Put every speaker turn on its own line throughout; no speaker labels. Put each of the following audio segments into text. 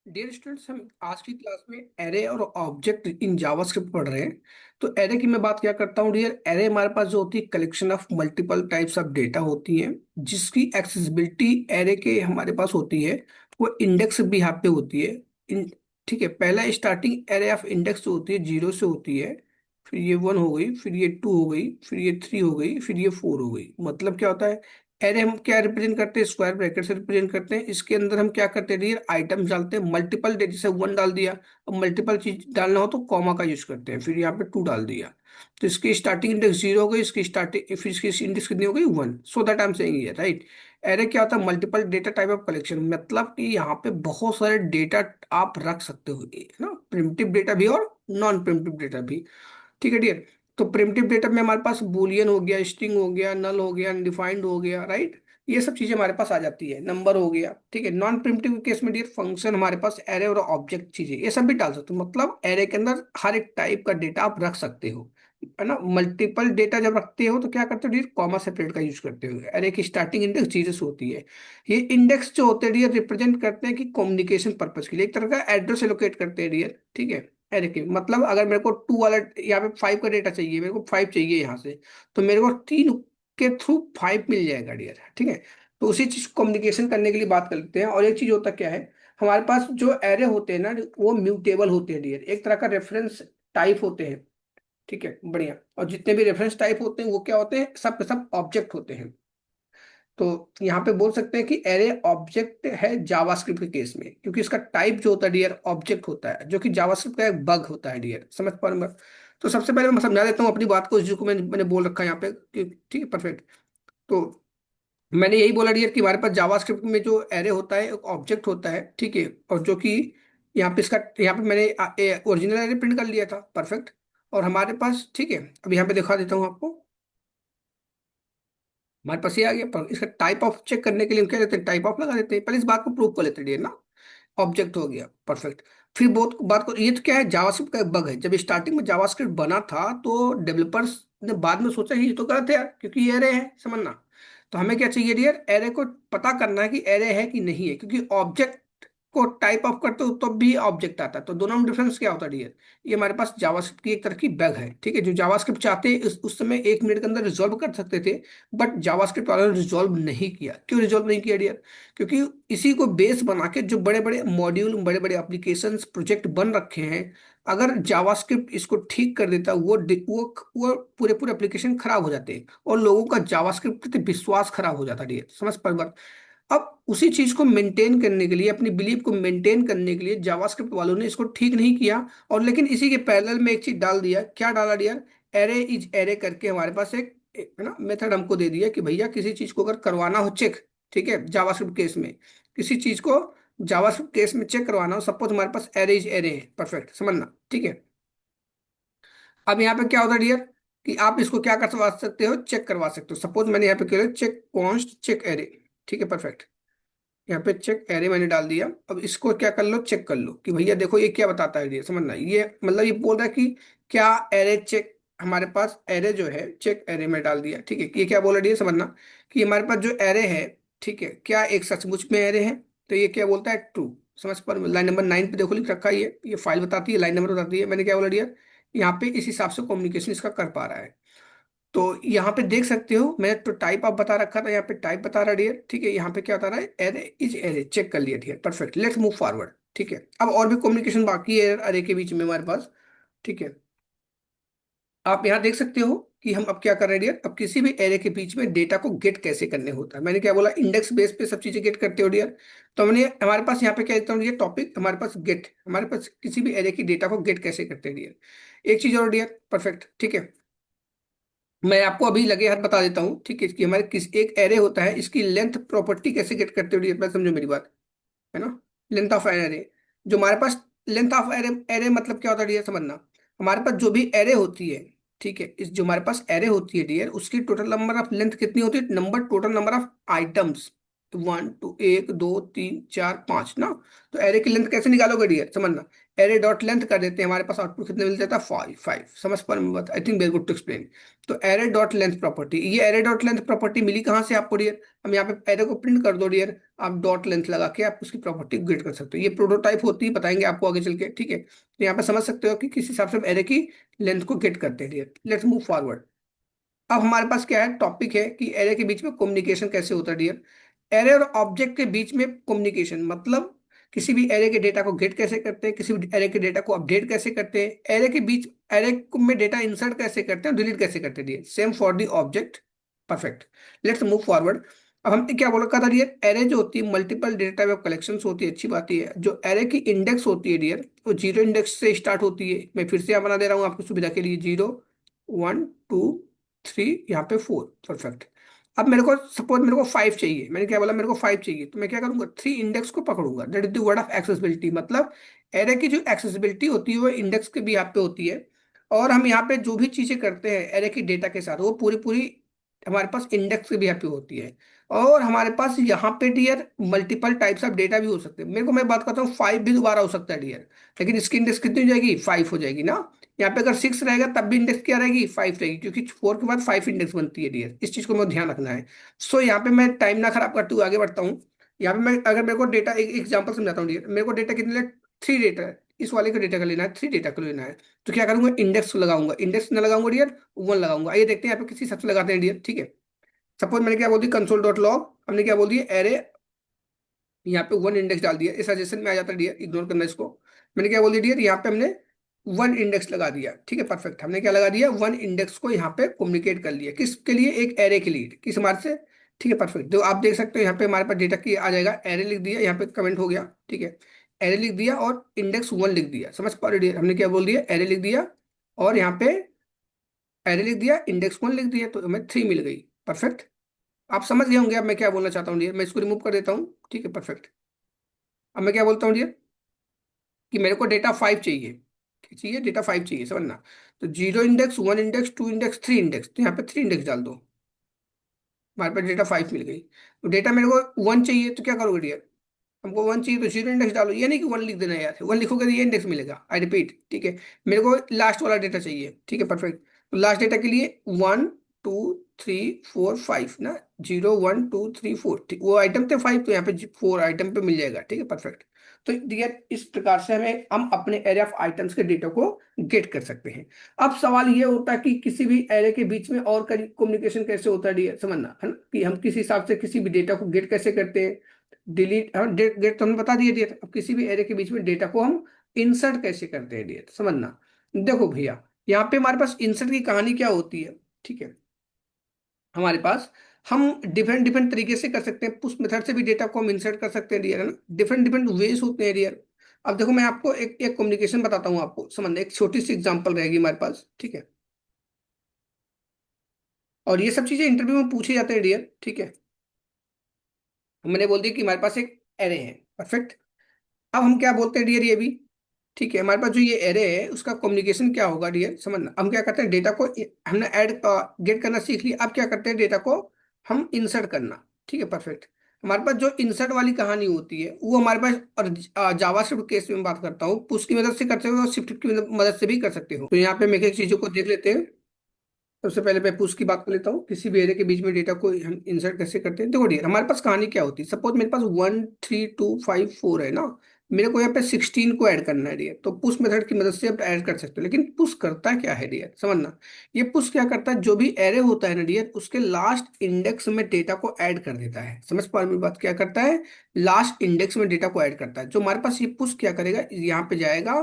Dear students, हम आज की क्लास में एरे और ऑब्जेक्ट इन जावास्क्रिप्ट पढ़ रहे हैं। तो एरे की मैं बात क्या करता हूँ डियर। एरे हमारे पास जो होती है collection of multiple types of data होती है, जिसकी एक्सेसिबिलिटी एरे के हमारे पास होती है। वो इंडेक्स भी यहाँ पे होती है। इन ठीक है, पहला स्टार्टिंग एरे ऑफ इंडेक्स जो होती है जीरो से होती है। फिर ये वन हो गई, फिर ये टू हो गई, फिर ये थ्री हो गई, फिर ये फोर हो गई। मतलब क्या होता है, एरे हम क्या रिप्रेजेंट करते हैं, स्क्वायर ब्रैकेट से रिप्रेजेंट करते हैं। इसके अंदर हम क्या करते हैं डियर, आइटम्स डालते हैं। मल्टीपल डे जैसे वन डाल दिया, अब मल्टीपल चीज डालना हो तो कॉमा का यूज करते हैं, फिर यहाँ पे टू डाल दिया। तो इसकी स्टार्टिंग इंडेक्स जीरो हो गई, इसकी स्टार्टिंग फिर इसकी इंडेक्स कितनी हो गई, one. So that I am saying here, right. Array क्या होता है, multiple data type of collection. मतलब कि यहाँ पे बहुत सारे डेटा आप रख सकते हो, है ना। प्रिमिटिव डेटा भी और नॉन प्रिमिटिव डेटा भी। ठीक है डियर। तो प्रिमिटिव डेटा में हमारे पास बूलियन हो गया, स्ट्रिंग हो गया, नल हो गया, अनडिफाइंड हो गया, राइट। ये सब चीजें हमारे पास आ जाती है, नंबर हो गया। ठीक है, नॉन प्रिमिटिव केस में डियर फंक्शन हमारे पास, एरे और ऑब्जेक्ट चीजें ये सब भी डाल सकते हो। मतलब एरे के अंदर हर एक टाइप का डेटा आप रख सकते हो, है ना। मल्टीपल डेटा जब रखते हो तो क्या करते हो डियर, कॉमा सेपरेट का यूज करते हो। एरे की स्टार्टिंग इंडेक्स जीरो से होती है। ये इंडेक्स जो होते हैं डियर रिप्रेजेंट करते हैं कि कम्युनिकेशन पर्पज के लिए एक तरह का एड्रेस एलोकेट करते हैं डियर। ठीक है, अरे की मतलब अगर मेरे को टू वाला, यहाँ पे फाइव का डेटा चाहिए, मेरे को फाइव चाहिए यहाँ से, तो मेरे को तीन के थ्रू फाइव मिल जाएगा डियर। ठीक है, तो उसी चीज कम्युनिकेशन करने के लिए बात कर लेते हैं। और एक चीज होता क्या है, हमारे पास जो एरे होते हैं ना, वो म्यूटेबल होते हैं डियर, एक तरह का रेफरेंस टाइप होते हैं। ठीक है, बढ़िया। और जितने भी रेफरेंस टाइप होते हैं वो क्या होते हैं, सब के सब ऑब्जेक्ट होते हैं। तो यहाँ पे बोल सकते हैं कि एरे ऑब्जेक्ट है जावास्क्रिप्ट के केस में, क्योंकि इसका टाइप जो होता है डियर ऑब्जेक्ट होता है, जो कि जावास्क्रिप्ट का एक बग होता है डियर। समझ पा रहे हैं? तो सबसे पहले मैं समझा देता हूँ अपनी बात को, जिसको मैंने बोल रखा है यहाँ पे ठीक है, परफेक्ट। तो मैंने यही बोला डियर कि हमारे पास जावास्क्रिप्ट में जो एरे होता है एक ऑब्जेक्ट होता है, ठीक है। और जो कि यहाँ पे इसका, यहाँ पे मैंने ओरिजिनल एरे प्रिंट कर लिया था, परफेक्ट। और हमारे पास, ठीक है, अब यहाँ पे दिखा देता हूँ आपको। हमारे पास ये आ गया, पर इसका टाइप ऑफ चेक करने के लिए हम क्या करते हैं, टाइप ऑफ लगा देते हैं। पहले इस बात को प्रूव कर लेते हैं ना। ऑब्जेक्ट हो गया, परफेक्ट। फिर बहुत बात को, ये तो क्या है, जावास्क्रिप्ट का एक बग है। जब स्टार्टिंग में जावास्क्रिप्ट बना था तो डेवलपर्स ने बाद में सोचा ये तो गलत है यार, क्योंकि ये एरे है, समझना। तो हमें क्या चाहिए डियर, एरे को पता करना है कि एरे है कि नहीं है, क्योंकि ऑब्जेक्ट को टाइप ऑफ करते हो तब भी ऑब्जेक्ट आता है। तो दोनों में डिफरेंस क्या होता है डियर, ये हमारे पास जावास्क्रिप्ट की एक तरह की बग है। ठीक है, जो जावास्क्रिप्ट चाहते उस समय एक मिनट के अंदर रिजॉल्व कर सकते थे, बट जावास्क्रिप्ट वालों ने रिजॉल्व नहीं किया। क्यों रिजॉल्व नहीं किया डियर, क्योंकि इसी को बेस बना के जो बड़े बड़े मॉड्यूल, बड़े बड़े एप्लीकेशंस प्रोजेक्ट बन रखे हैं, अगर जावास्क्रिप्ट इसको ठीक कर देता, वो पूरे पूरे एप्लीकेशन खराब हो जाते और लोगों का जावास्क्रिप्ट प्रति विश्वास खराब हो जाता डियर। समझ पर बात। अब उसी चीज को मेंटेन करने के लिए, अपनी बिलीफ को मेंटेन करने के लिए जावास्क्रिप्ट वालों ने इसको ठीक नहीं किया। और लेकिन इसी के पैरेलल में एक चीज डाल दिया, क्या डाला डियर, एरे इज एरे करके हमारे पास है ना मेथड हमको दे दिया कि भैया किसी चीज को अगर करवाना हो चेक, ठीक है, जावास्क्रिप्ट केस में किसी चीज को जावास्क्रिप्ट केस में चेक करवाना हो, सपोज हमारे पास एरे इज एरे है, परफेक्ट, समझना। ठीक है, अब यहाँ पे क्या होता है डियर, कि आप इसको क्या करवा सकते हो, चेक करवा सकते हो। सपोज मैंने यहाँ पे किया चेक कॉन्स्ट चेक एरे, ठीक है, परफेक्ट। यहाँ पे चेक एरे मैंने डाल दिया। अब इसको क्या कर लो, चेक कर लो कि भैया देखो ये क्या बताता है, ये समझना। ये मतलब ये बोल रहा है कि क्या एरे चेक, हमारे पास एरे जो है चेक एरे में डाल दिया। ठीक है, ये क्या बोल रही है समझना, कि हमारे पास जो एरे है, ठीक है, क्या एक सचमुच में एरे है। तो ये क्या बोलता है, ट्रू। समझ पर, लाइन नंबर 9 पे देखो लिख रखा है, ये फाइल बताती है, लाइन नंबर बताती है। मैंने क्या बोला दिया, यहाँ पे इस हिसाब से कम्युनिकेशन इसका कर पा रहा है। तो यहाँ पे देख सकते हो, मैंने तो टाइप आप बता रखा था, यहाँ पे टाइप बता रहा है। ठीक है, यहाँ पे क्या बता रहा है, एरे इज एरे, चेक कर लिया, ठीक है, परफेक्ट। Let's move forward. ठीक है, अब और भी कम्युनिकेशन बाकी है अरे के बीच में हमारे पास। ठीक है, आप यहाँ देख सकते हो कि हम अब क्या कर रहे हैं डियर, अब किसी भी एरे के बीच में डेटा को गेट कैसे करने होता है। मैंने क्या बोला, इंडेक्स बेस पे सब चीजें गेट करते हो डियर। तो हमने हमारे पास यहाँ पे क्या देता हूँ, ये टॉपिक हमारे पास गेट, हमारे पास किसी भी एरे की डेटा को गेट कैसे करते हैं डियर। एक चीज और डियर, परफेक्ट, ठीक है। मैं आपको अभी लगे हाथ बता देता हूँ, ठीक है, कि हमारे किस एक एरे होता है, इसकी लेंथ प्रॉपर्टी कैसे गेट करते हो, ये बात समझो मेरी बात, है ना। लेंथ ऑफ एन एरे, जो हमारे पास लेंथ ऑफ एरे, एरे मतलब क्या होता है डियर, समझना। हमारे पास जो भी एरे होती है, ठीक है, इस जो हमारे पास एरे होती है डियर, उसकी टोटल नंबर ऑफ लेंथ कितनी होती है, number total number of items, one two, एक दो तीन चार पांच ना। तो एरे की लेंथ कैसे निकालोगे डियर, समझना। एरे डॉट लेंथ कर देते हैं, हमारे पास आउटपुट कितने मिल जाता है, फाइव फाइव। समझ पा रहे बात, I think very good to explain. तो एरे डॉट लेंथ प्रॉपर्टी, ये एरे डॉट लेंथ प्रॉपर्टी मिली कहाँ से आपको डियर, हम यहाँ पे एरे को प्रिंट कर दो डियर, आप डॉट लेंथ लगा के आप उसकी प्रॉपर्टी गेट कर सकते हो। ये प्रोटोटाइप होती है, बताएंगे आपको आगे चल के, ठीक है। तो यहाँ पे समझ सकते हो कि किस हिसाब से हम एरे की लेंथ को गेट करते हैं डियर। Let's move forward. अब हमारे पास क्या है, टॉपिक है कि एरे के बीच में कम्युनिकेशन कैसे होता है डियर। एरे और ऑब्जेक्ट के बीच में कम्युनिकेशन मतलब किसी भी एरे के डेटा को गेट कैसे करते हैं, किसी भी एरे के डेटा को अपडेट कैसे करते हैं, एरे के बीच एरे में डेटा इंसर्ट कैसे करते हैं, डिलीट कैसे करते हैं dear. Same for the object. Perfect. Let's move forward. अब हमने क्या बोला कहा था डियर, एरे जो होती है multiple data type of collection होती है, अच्छी बात है। जो एरे की इंडेक्स होती है डियर, वो जीरो इंडेक्स से स्टार्ट होती है। मैं फिर से यहाँ बना दे रहा हूँ आपकी सुविधा के लिए, जीरो वन टू थ्री, यहाँ पे फोर। परफेक्ट। अब मेरे को सपोज मेरे को फाइव चाहिए, मैंने क्या बोला, मेरे को फाइव चाहिए, तो मैं क्या करूंगा, थ्री इंडेक्स को पकड़ूंगा। That is the word of accessibility. मतलब एरे की जो एक्सेसिबिलिटी होती है वो इंडेक्स के भी यहाँ पे होती है। और हम यहाँ पे जो भी चीजें करते हैं एरे की डेटा के साथ, वो पूरी पूरी हमारे पास इंडेक्स के भी यहाँ पे होती है। और हमारे पास यहाँ पे dear multiple types of data भी हो सकते हैं। मेरे को मैं बात करता हूँ, फाइव भी दोबारा हो सकता है डियर, लेकिन इसकी इंडेक्स कितनी हो जाएगी, फाइव हो जाएगी ना। यहाँ पे अगर सिक्स रहेगा तब भी इंडेक्स क्या रहेगी, फाइव रहेगी, क्योंकि फोर के बाद फाइव इंडेक्स बनती है डियर। इस चीज को मैं ध्यान रखना है। सो यहाँ पे मैं टाइम ना खराब करते हुए आगे बढ़ता हूँ। यहाँ पे मैं अगर मेरे को डेटा, एक एग्जांपल समझाता हूँ डियर, मेरे को डेटा कितने, थ्री डेटा है, इस वाले का डेटा का लेना है, थ्री डेटा का लेना है। तो क्या करूंगा, इंडेक्स लगाऊंगा, इंडेक्स न लगाऊंगा डियर, वन लगाऊंगा। आइए देखते हैं यहाँ पे किसी हिसाब से लगाते हैं डियर, ठीक है। सपोज मैंने क्या बोल दिया, कंसोल डॉट लॉग, हमने क्या बोल दिया, एरे, यहाँ पे वन इंडेक्स डाल दिया। इस सजेशन में आ जाता है डियर, इग्नोर करना इसको। मैंने क्या बोल दिया डियर, यहाँ पे हमने वन इंडेक्स लगा दिया, ठीक है। परफेक्ट। हमने क्या लगा दिया, वन इंडेक्स को यहाँ पे कम्युनिकेट कर लिया, किसके लिए, एक एरे के लिए, किस हमारे से, ठीक है। परफेक्ट। तो आप देख सकते हो यहाँ पे हमारे पास डेटा की आ जाएगा, एरे लिख दिया, यहाँ पे कमेंट हो गया, ठीक है। एरे लिख दिया और इंडेक्स वन लिख दिया। समझ पा रहे हो? हमने क्या बोल दिया, एरे लिख दिया और यहाँ पे एरे लिख दिया, इंडेक्स वन लिख दिया, तो हमें थ्री मिल गई। परफेक्ट। आप समझ गए होंगे अब मैं क्या बोलना चाहता हूँ डियर। मैं इसको रिमूव कर देता हूँ, ठीक है। परफेक्ट। अब मैं क्या बोलता हूँ डियर, कि मेरे को डेटा फाइव चाहिए, क्या चाहिए, डेटा फाइव चाहिए, समझना। तो zero index, one index, two index, three index, तो यहाँ पे थ्री इंडेक्स डाल दो, हमारे पास डेटा फाइव मिल गई। तो डेटा मेरे को वन चाहिए, तो क्या करोगे डियर, हमको वन चाहिए तो जीरो इंडेक्स डालो, ये नहीं कि वन लिख देना यार, वन लिखोगे तो ये इंडेक्स मिलेगा, आई रिपीट, ठीक है। मेरे को लास्ट वाला डेटा चाहिए, ठीक है। परफेक्ट। तो लास्ट डेटा के लिए one two three four five ना, zero one two three four, ठीक, वो आइटम थे फाइव, तो यहाँ पे फोर आइटम पे मिल जाएगा, ठीक है। परफेक्ट। तो डियर इस प्रकार से हम अपने एरे ऑफ आइटम्स के डेटा को गेट कर सकते हैं। अब सवाल ये होता है कि किसी भी एरे के बीच में और कम्युनिकेशन कैसे होता है डियर, समझना है ना, कि हम किस हिसाब से किसी भी डेटा को गेट कैसे करते हैं। डिलीट, हाँ, डेट डेट तो हमने बता दिया डेट। अब किसी भी एरे के बीच में डेटा को हम इंसर्ट कैसे करते हैं डेट, समझना। देखो भैया, यहाँ पे हमारे पास इंसर्ट की कहानी क्या होती है, ठीक है। हमारे पास हम डिफरेंट डिफरेंट तरीके से कर सकते हैं, पुश मेथड से भी डेटा को हम इंसर्ट कर सकते हैं डियर, है ना। डिफरेंट डिफरेंट वेज होते हैं डियर। अब देखो मैं आपको एक एक कम्युनिकेशन बताता हूँ आपको, समझना, एक छोटी सी एग्जांपल रहेगी हमारे पास, ठीक है। और ये सब चीजें इंटरव्यू में पूछे जाते हैं डियर, ठीक है। मैंने बोल दिया कि हमारे पास एक एरे है। परफेक्ट। अब हम क्या बोलते हैं डियर, ये भी ठीक है। हमारे पास जो ये एरे है उसका कम्युनिकेशन क्या होगा डियर, समझना। हम क्या करते हैं, डेटा को हमने ऐड गेट करना सीख लिया, अब क्या करते हैं, डेटा को हम इंसर्ट करना, ठीक है। परफेक्ट। हमारे पास जो इंसर्ट वाली कहानी होती है वो हमारे पास, और जावास्क्रिप्ट केस में बात करता हूँ, पुश की मदद से करते हो और स्विफ्ट की मदद से भी कर सकते हो। तो यहाँ पे मैं एक चीजों को देख लेते हैं। सबसे पहले मैं पुश की बात कर लेता हूँ, किसी भी एरे के बीच में डेटा को हम इंसर्ट कैसे करते हैं। देखो डियर, हमारे पास कहानी क्या होती है, सपोज मेरे पास one three two five four है ना, मेरे को यहाँ पे सिक्सटीन को ऐड करना है डियर। तो पुश मेथड की मदद से आप ऐड कर सकते हो, लेकिन पुश करता क्या है डियर, समझना। ये पुश क्या करता है, जो भी एरे होता है ना डियर, उसके लास्ट इंडेक्स में डेटा को ऐड कर देता है। समझ पा रहे मेरी बात, क्या करता है, लास्ट इंडेक्स में डेटा को ऐड करता है। जो हमारे पास ये पुश क्या करेगा, यहाँ पे जाएगा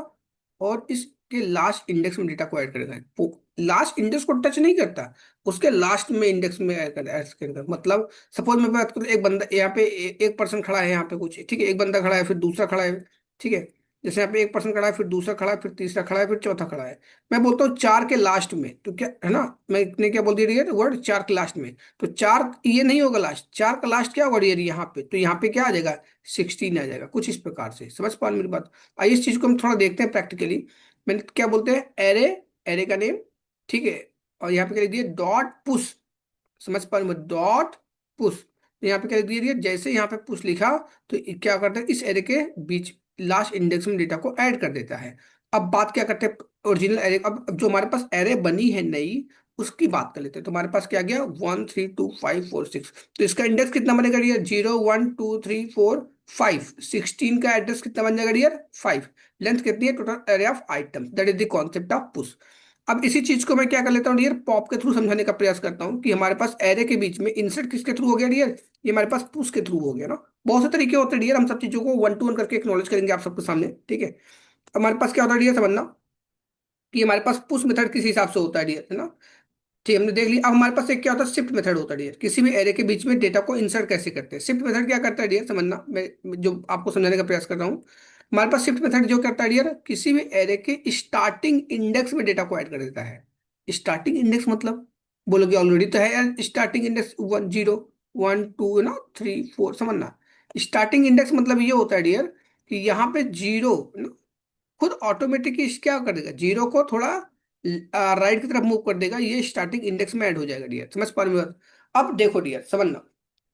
और इसके लास्ट इंडेक्स में डेटा को ऐड करेगा। लास्ट इंडेक्स को टच नहीं करता, उसके लास्ट में इंडेक्स में ऐड करेगा। मतलब सपोज मैं बात करूँ, एक बंदा यहाँ पे एक पर्सन खड़ा है यहाँ पे कुछ, ठीक है, एक बंदा खड़ा है, फिर दूसरा खड़ा है, ठीक है। जैसे यहाँ पे एक पर्सन खड़ा है, फिर दूसरा खड़ा है, फिर तीसरा खड़ा है, फिर चौथा खड़ा है। मैं बोलता हूँ चार के लास्ट में, तो क्या है ना, मैंने क्या बोल दिया वर्ड, चार के लास्ट में। तो चार ये नहीं होगा लास्ट, चार का लास्ट क्या होगा यहाँ पे, तो यहाँ पे क्या आ जाएगा, सिक्सटीन आ जाएगा, कुछ इस प्रकार से। समझ पा रहे मेरी बात। आइए इस चीज को हम थोड़ा देखते हैं प्रैक्टिकली। मैंने क्या बोलते हैं, एरे, एरे का नेम, ठीक है। और यहाँ पे क्या लिख दिया, डॉट पुश। समझ पा रहे, डॉट पुश। तो यहाँ पे क्या लिख दिया, जैसे यहाँ पे पुश लिखा तो ये क्या करता है, इस एरे के बीच लास्ट इंडेक्स में डेटा को ऐड कर देता है। अब बात क्या करते हैं ओरिजिनल एरे, अब जो हमारे पास एरे बनी है नई उसकी बात कर लेते हैं। तो हमारे पास क्या गया, 1 3 2 5 4 6। तो इसका इंडेक्स कितना बनेगा डियर, 0 1 2 3 4 5। 16 का एड्रेस कितना बन जाएगा डियर, 5। लेंथ कितनी है total array of item, that is the concept of push. अब इसी चीज को मैं क्या कर लेता हूँ डियर, पॉप के थ्रू समझाने का प्रयास करता हूँ कि हमारे पास एरे के बीच में इंसर्ट किसके थ्रू हो गया डियर, ये हमारे पास पुश के थ्रू हो गया ना। बहुत से तरीके होते हैं डियर, हम सब चीजों को वन टू वन करके एक्नॉलेज करेंगे आप सबके सामने, ठीक है। हमारे पास क्या होता है डियर, समझना कि हमारे पास पुश मेथड किस हिसाब से होता है डियर, है ना। ठीक, हमने देख लिया। अब हमारे पास एक क्या होता है, शिफ्ट मेथड होता है डियर, किसी भी एरे के बीच में डेटा को इंसर्ट कैसे करते हैं। शिफ्ट मेथड क्या करता है डियर, समझना, मैं जो आपको समझाने का प्रयास कर रहा हूँ। हमारे पास शिफ्ट मेथड जो करता है डियर, किसी भी एरे के स्टार्टिंग इंडेक्स में डेटा को ऐड कर देता है। स्टार्टिंग इंडेक्स मतलब, बोलोगे ऑलरेडी तो है यार, स्टार्टिंग इंडेक्स 1 0 1 2 ना 3 4, समझना। स्टार्टिंग इंडेक्स मतलब ये होता है डियर कि यहाँ पे जीरो खुद ऑटोमेटिकली क्या कर देगा, जीरो को थोड़ा राइट की तरफ मूव कर देगा, ये स्टार्टिंग इंडेक्स में ऐड हो जाएगा डियर, समझ पा रहे हो बात? अब देखो डियर, समझना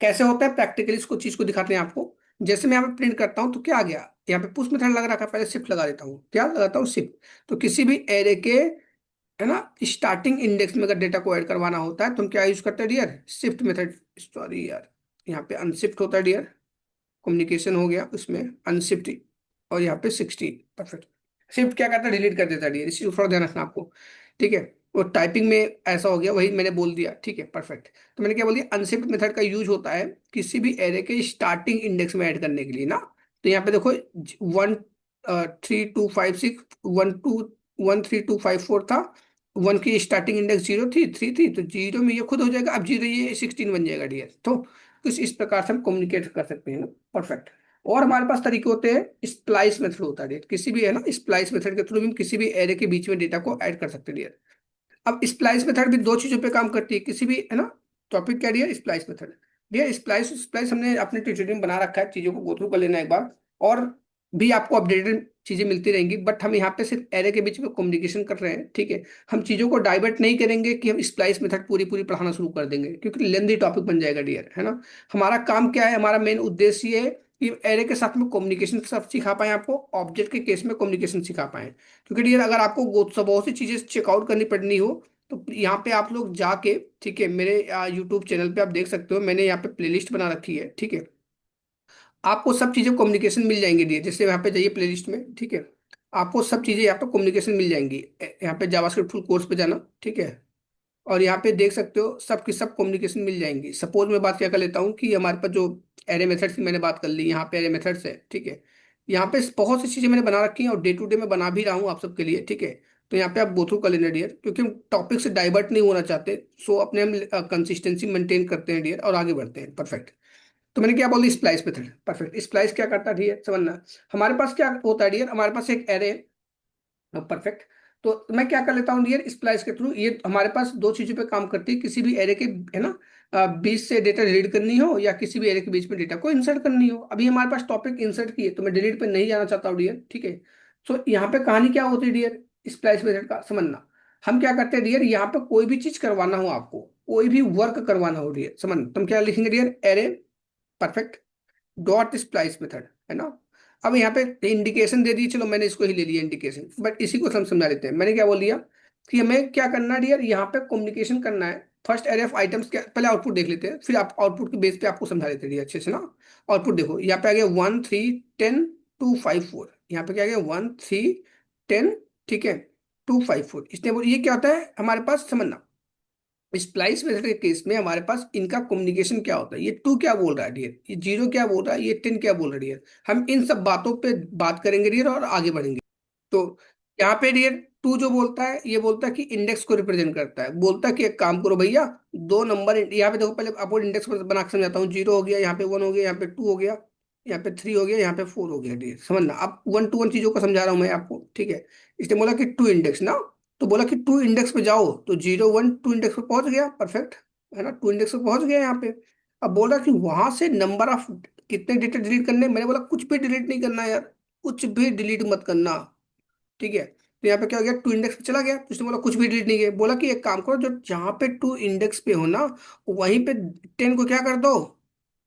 कैसे होता है प्रैक्टिकली, इसको चीज को दिखाते हैं आपको। जैसे मैं यहाँ पे प्रिंट करता हूँ तो क्या आ गया, यहाँ पे पुश मेथड लग रखा है, पहले शिफ्ट लगा देता हूँ, क्या लगाता हूँ, शिफ्ट। तो किसी भी एरे के, है ना, स्टार्टिंग इंडेक्स में अगर डेटा को ऐड करवाना होता है तो हम क्या यूज करते हैं डियर, शिफ्ट मेथड। सॉरी यार, यहाँ पे अनशिफ्ट होता है डियर, कम्युनिकेशन हो गया उसमें अनशिफ्ट, और यहाँ पे 16, परफेक्ट। शिफ्ट क्या करता है, डिलीट कर देता है डियर, इस चीज़ को थोड़ा ध्यान रखना आपको, ठीक है। वो टाइपिंग में ऐसा हो गया, वही मैंने बोल दिया, ठीक है, परफेक्ट। तो मैंने क्या बोल दिया, अनशिफ्ट मेथड का यूज होता है किसी भी एरे के स्टार्टिंग इंडेक्स में ऐड करने के लिए ना। तो यहाँ पे देखो 1 3 2 5 6, 1 2 1 3 2 5 4 था, वन की स्टार्टिंग इंडेक्स जीरो थी, थ्री थी, तो जीरो में ये खुद हो जाएगा, अब जीरो ये 16 बन जाएगा डियर। तो कुछ इस प्रकार से हम कम्युनिकेट कर सकते हैं ना, परफेक्ट। और हमारे पास तरीके होते हैं, स्प्लाइस मेथड होता है डियर, किसी भी, है ना, स्प्लाइस मेथड के थ्रू भी हम किसी भी एरे के बीच में डेटा को ऐड कर सकते हैं डियर। अब स्प्लाइस मेथड भी दो चीजों पे काम करती है, किसी भी, है ना, टॉपिक क्या dear, splice method. Dear splice splice हमने अपने ट्यूटोरियल में बना रखा है, चीजों को गो थ्रू कर लेना एक बार, और भी आपको अपडेटेड चीजें मिलती रहेंगी, बट हम यहाँ पे सिर्फ एरे के बीच में कम्युनिकेशन कर रहे हैं, ठीक है। हम चीजों को डाइवर्ट नहीं करेंगे कि हम स्प्लाइस मेथड पूरी पूरी पढ़ाना शुरू कर देंगे, क्योंकि लेंदी टॉपिक बन जाएगा डियर, है ना। हमारा काम क्या है, हमारा मेन उद्देश्य ये है कि एरे के साथ में कम्युनिकेशन सब सिखा पाए आपको, ऑब्जेक्ट के केस में कम्युनिकेशन सिखा पाए। क्योंकि डियर अगर आपको बहुत सी चीजें चेकआउट करनी पड़नी हो तो यहाँ पे आप लोग जाके, ठीक है, मेरे यूट्यूब चैनल पे आप देख सकते हो, मैंने यहाँ पे प्लेलिस्ट बना रखी है, ठीक है। आपको सब चीज़ें कम्युनिकेशन मिल जाएंगी डियर, जैसे यहाँ पे जाइए प्लेलिस्ट में, ठीक है। आपको सब चीज़ें यहाँ पे कम्युनिकेशन मिल जाएंगी। यहाँ पे जावास्क्रिप्ट फुल कोर्स पे जाना, ठीक है। और यहाँ पे देख सकते हो सब की सब कम्युनिकेशन मिल जाएंगी। सपोज मैं बात क्या कर लेता हूँ कि हमारे पास जो एरे मेथड्स की मैंने बात कर ली, यहाँ पे एरे मेथड्स है, ठीक है। यहाँ पे बहुत सी चीज़ें मैंने बना रखी हैं और डे टू डे में बना भी रहा हूँ आप सबके लिए, ठीक है। तो यहाँ पे आप गो थ्रू कर लेना डियर, क्योंकि हम टॉपिक से डाइवर्ट नहीं होना चाहते, सो अपने हम कंसिस्टेंसी मेंटेन करते हैं डियर और आगे बढ़ते हैं, परफेक्ट। तो मैंने क्या बोल दी, स्प्लाइस मेथड, परफेक्ट। स्प्लाइस क्या करता है डियर, समझना। हमारे पास क्या होता है डियर, हमारे पास एक एरे, परफेक्ट। तो मैं क्या कर लेता हूँ डियर, स्प्लाइस के थ्रू ये हमारे पास दो चीजों पे काम करती है, किसी भी एरे के, है ना, बीच से डेटा डिलीट करनी हो या किसी भी एरे के बीच में डेटा को इंसर्ट करनी हो। अभी हमारे पास टॉपिक इंसर्ट की है तो मैं डिलीट पे नहीं जाना चाहता हूँ डियर, ठीक है। सो यहाँ पे कहानी क्या होती है डियर, स्प्लाइस मेथड का समझना। हम क्या करते हैं डियर, यहाँ पे कोई भी चीज करवाना हो आपको, कोई भी वर्क करवाना हो डियर, समझना, तुम क्या लिखेंगे dear, array, perfect, dot splice method, है ना। अब यहाँ पे इंडिकेशन दे दी, चलो मैंने इसको ही ले लिया इंडिकेशन, बट इसी को हम समझा लेते हैं। मैंने क्या बोल दिया कि हमें क्या करना है डियर, यहाँ पे कम्युनिकेशन करना है। फर्स्ट एरे ऑफ आइटम्स क्या, पहले आउटपुट देख लेते हैं, फिर आप आउटपुट के बेस पे आपको समझा देते हैं अच्छे से ना। आउटपुट देखो, यहाँ पे आ गया 1 3 10 2 5 4, यहाँ पे क्या आ गया 1 3 10, ठीक है, 2 5 4। इसने ये क्या होता है हमारे पास, समझना। स्प्लाइस मेथड के केस में हमारे पास इनका कम्युनिकेशन क्या होता है, ये टू क्या बोल रहा है डियर, ये जीरो क्या बोल रहा है, ये 10 क्या बोल रहा है डियर। हम इन सब बातों पे बात करेंगे डियर और आगे बढ़ेंगे। तो यहाँ पे डियर टू जो बोलता है, ये बोलता है कि इंडेक्स को रिप्रेजेंट करता है, बोलता है कि एक काम करो भैया, दो नंबर यहाँ पे देखो, पहले आपको इंडेक्स बना के समझाता हूँ। जीरो हो गया, यहाँ पे वन हो गया, यहाँ पे टू हो गया, यहाँ पे थ्री हो गया, यहाँ पे फोर हो गया डियर, समझना। अब वन टू वन चीजों को समझा रहा हूँ मैं आपको, ठीक है। इसने बोला कि टू इंडेक्स ना, तो बोला कि टू इंडेक्स पे जाओ, तो 0 1 2 इंडेक्स पे पहुंच गया, परफेक्ट, है ना, टू इंडेक्स पे पहुंच गया यहाँ पे। अब बोला कि वहां से नंबर ऑफ कितने डेटा डिलीट करने, मैंने बोला कुछ भी डिलीट नहीं करना यार, कुछ भी डिलीट मत करना, ठीक है। तो यहाँ पे क्या हो गया, टू इंडेक्स पे चला गया, तो उसने बोला कुछ भी डिलीट नहीं किया, बोला कि एक काम करो, जो जहां पे टू इंडेक्स पे हो ना, वहीं पे 10 को क्या कर दो,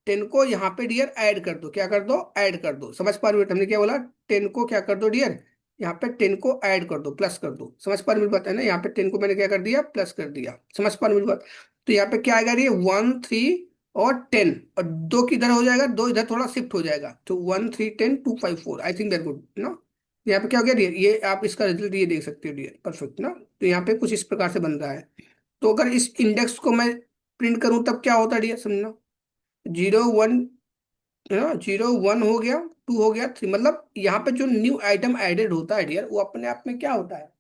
10 को यहाँ पे डियर ऐड कर दो, क्या कर दो, ऐड कर दो। समझ पा रहे हो? हमने क्या बोला, 10 को क्या कर दो डियर, यहाँ पे 10 को ऐड कर दो, प्लस कर दो। समझ पा रहे हो मेरी बात है ना? यहाँ पे 10 को मैंने क्या कर दिया, प्लस कर दिया। समझ पा रहे हो मेरी बात? तो यहाँ पे क्या आएगा ये 1 3 और 10, और दो किधर हो जाएगा, दो इधर थोड़ा शिफ्ट हो जाएगा, तो 1 3 10 2 5 4, आई थिंक वेरी गुड ना। यहाँ पे क्या हो गया डियर, ये आप इसका रिजल्ट ये देख सकते हो डियर, परफेक्ट ना। तो यहाँ पे कुछ इस प्रकार से बन रहा है। तो अगर इस इंडेक्स को मैं प्रिंट करूं तब क्या होता है डियर, समझना। 0 1 है ना, 0 1 हो गया, 2 हो गया, 3, मतलब यहाँ पे जो न्यू आइटम एडेड होता है डियर, वो अपने आप में क्या होता है,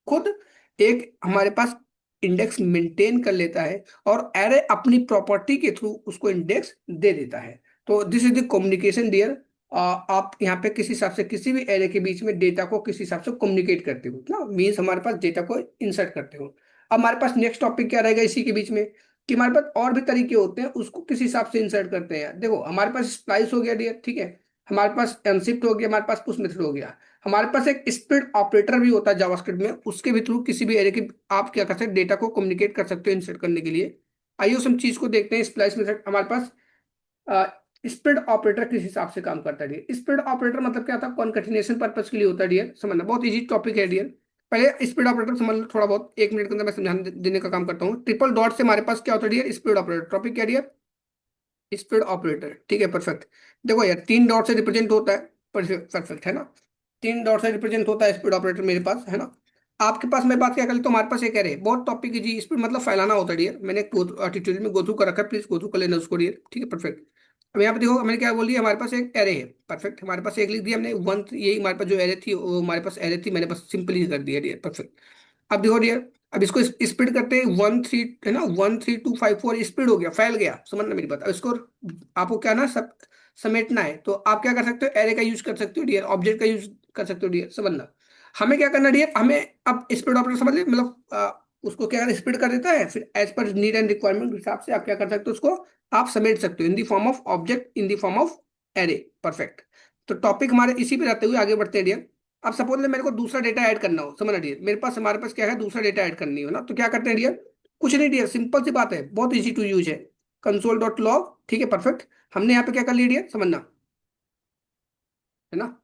खुद एक हमारे पास इंडेक्स मेंटेन कर लेता है, और एरे अपनी प्रॉपर्टी के थ्रू उसको इंडेक्स दे देता है। तो this is the communication dear. आप यहाँ पे किसी हिसाब से किसी भी एरे के बीच में डेटा को किसी हिसाब से कम्युनिकेट करते हो ना, मीन्स हमारे पास डेटा को इंसर्ट करते हो। अब हमारे पास नेक्स्ट टॉपिक क्या रहेगा इसी के बीच में, कि हमारे पास और भी तरीके होते हैं, उसको किस हिसाब से इंसर्ट करते हैं। देखो हमारे पास स्प्लाइस हो गया डियर, ठीक है, हमारे पास अनशिफ्ट हो गया, हमारे पास पुश मेथड हो गया, हमारे पास एक स्प्लिट ऑपरेटर भी होता है जावास्क्रिप्ट में, उसके भी थ्रू किसी भी एरे के आप क्या कर सकते हैं, डेटा को कम्युनिकेट कर सकते हो इंसर्ट करने के लिए। आइए उस हम चीज को देखते हैं। स्प्लाइस मेथड हमारे पास स्प्लिट ऑपरेटर किस हिसाब से काम करता है डियर। स्प्लिट ऑपरेटर मतलब क्या था, कॉन्कैटिनेशन पर्पस के लिए होता है डियर, समझना बहुत इजी टॉपिक है डियर। पहले स्प्लिट ऑपरेटर समझ लो थोड़ा बहुत, 1 मिनट के अंदर मैं समझाने देने का काम करता हूँ। ट्रिपल डॉट से हमारे पास क्या होता है डियर, स्प्लिट ऑपरेटर। टॉपिक क्या डियर, स्प्लिट ऑपरेटर, ठीक है, परफेक्ट। देखो यार 3 डॉट से रिप्रेजेंट होता है, परफेक्ट परफेक्ट है ना, 3 डॉट से रिप्रेजेंट होता है स्पीड ऑपरेटर मेरे पास, है ना। आपके पास मैं बात क्या कर लेता हूँ, हमारे पास एक एरे, बहुत टॉपिक है जी, स्पीड मतलब फैलाना होता है डियर, मैंने ट्यूटोरियल में गो थ्रू कर रखा है, प्लीज गो थ्रू कर लेना उसको डियर, ठीक है, परफेक्ट। अब यहाँ पे देखो मैंने क्या बोल दिया, हमारे पास एक एरे है, परफेक्ट, हमारे पास एक लिख दिया हमने वन, यही हमारे पास जो एरे थी वो हमारे पास एरे थी, मैंने बस सिंपली कर दिया डियर, परफेक्ट। अब देखो डियर, अब इसको स्प्लिट करते हैं, 1 3 है ना, 1 3 2 5 4 स्प्लिट हो गया, फैल गया, समझना मेरी बात। अब इसको आपको क्या ना सब समेटना है, तो आप क्या कर सकते हो, एरे का यूज कर सकते हो डियर, ऑब्जेक्ट का यूज कर सकते हो डियर, समझना। हमें क्या करना डियर, हमें अब स्प्लिट ऑपरेटर समझ लिया, मतलब उसको क्या स्प्लिट कर देता है, फिर as per need and requirement के हिसाब से आप क्या कर सकते हो, उसको आप समेट सकते हो in the form of object, in the form of array, perfect. तो टॉपिक हमारे इसी पे रहते हुए आगे बढ़ते हैं डियर। अब सपोज ले मेरे को दूसरा डेटा ऐड करना हो, समझना डियर, मेरे पास हमारे पास क्या है, दूसरा डेटा ऐड करनी हो ना, तो क्या करते हैं डियर, कुछ नहीं डियर, सिंपल सी बात है, बहुत इजी टू यूज है, कंसोल डॉट लॉग, ठीक है, परफेक्ट। हमने यहाँ पे क्या कर लिया डियर, समझना, है ना,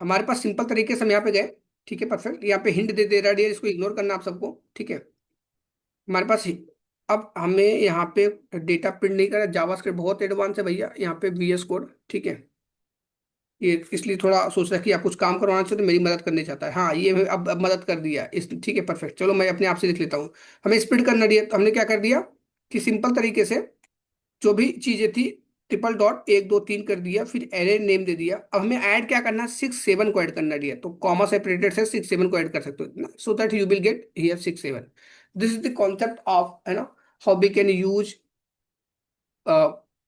हमारे पास सिंपल तरीके से हम यहाँ पे गए, ठीक है, परफेक्ट। यहाँ पे हिंट दे दे रहा है डियर, इसको इग्नोर करना आप सबको, ठीक है। हमारे पास अब हमें यहाँ पे डेटा प्रिंट नहीं करा, जावास्क्रिप्ट बहुत एडवांस है भैया, यहाँ पे वीएस कोड, ठीक है, ये इसलिए थोड़ा सोच रहा है कि आप कुछ काम करवाना चाहते तो मेरी मदद करने चाहता है, हाँ ये अब मदद कर दिया इस, ठीक है, परफेक्ट। चलो मैं अपने आप से लिख लेता हूँ। हमें स्प्लिट करना दिया, तो हमने क्या कर दिया कि सिंपल तरीके से जो भी चीजें थी, ट्रिपल डॉट 1 2 3 कर दिया, फिर एरे नेम दे दिया। अब हमें ऐड क्या करना है, 6 7 को ऐड करना दिया, तो कॉमा सेपरेटेड से 6 7 को ऐड कर सकते हो ना, so that you will get here 6 7। This is the concept of, है ना, how we can use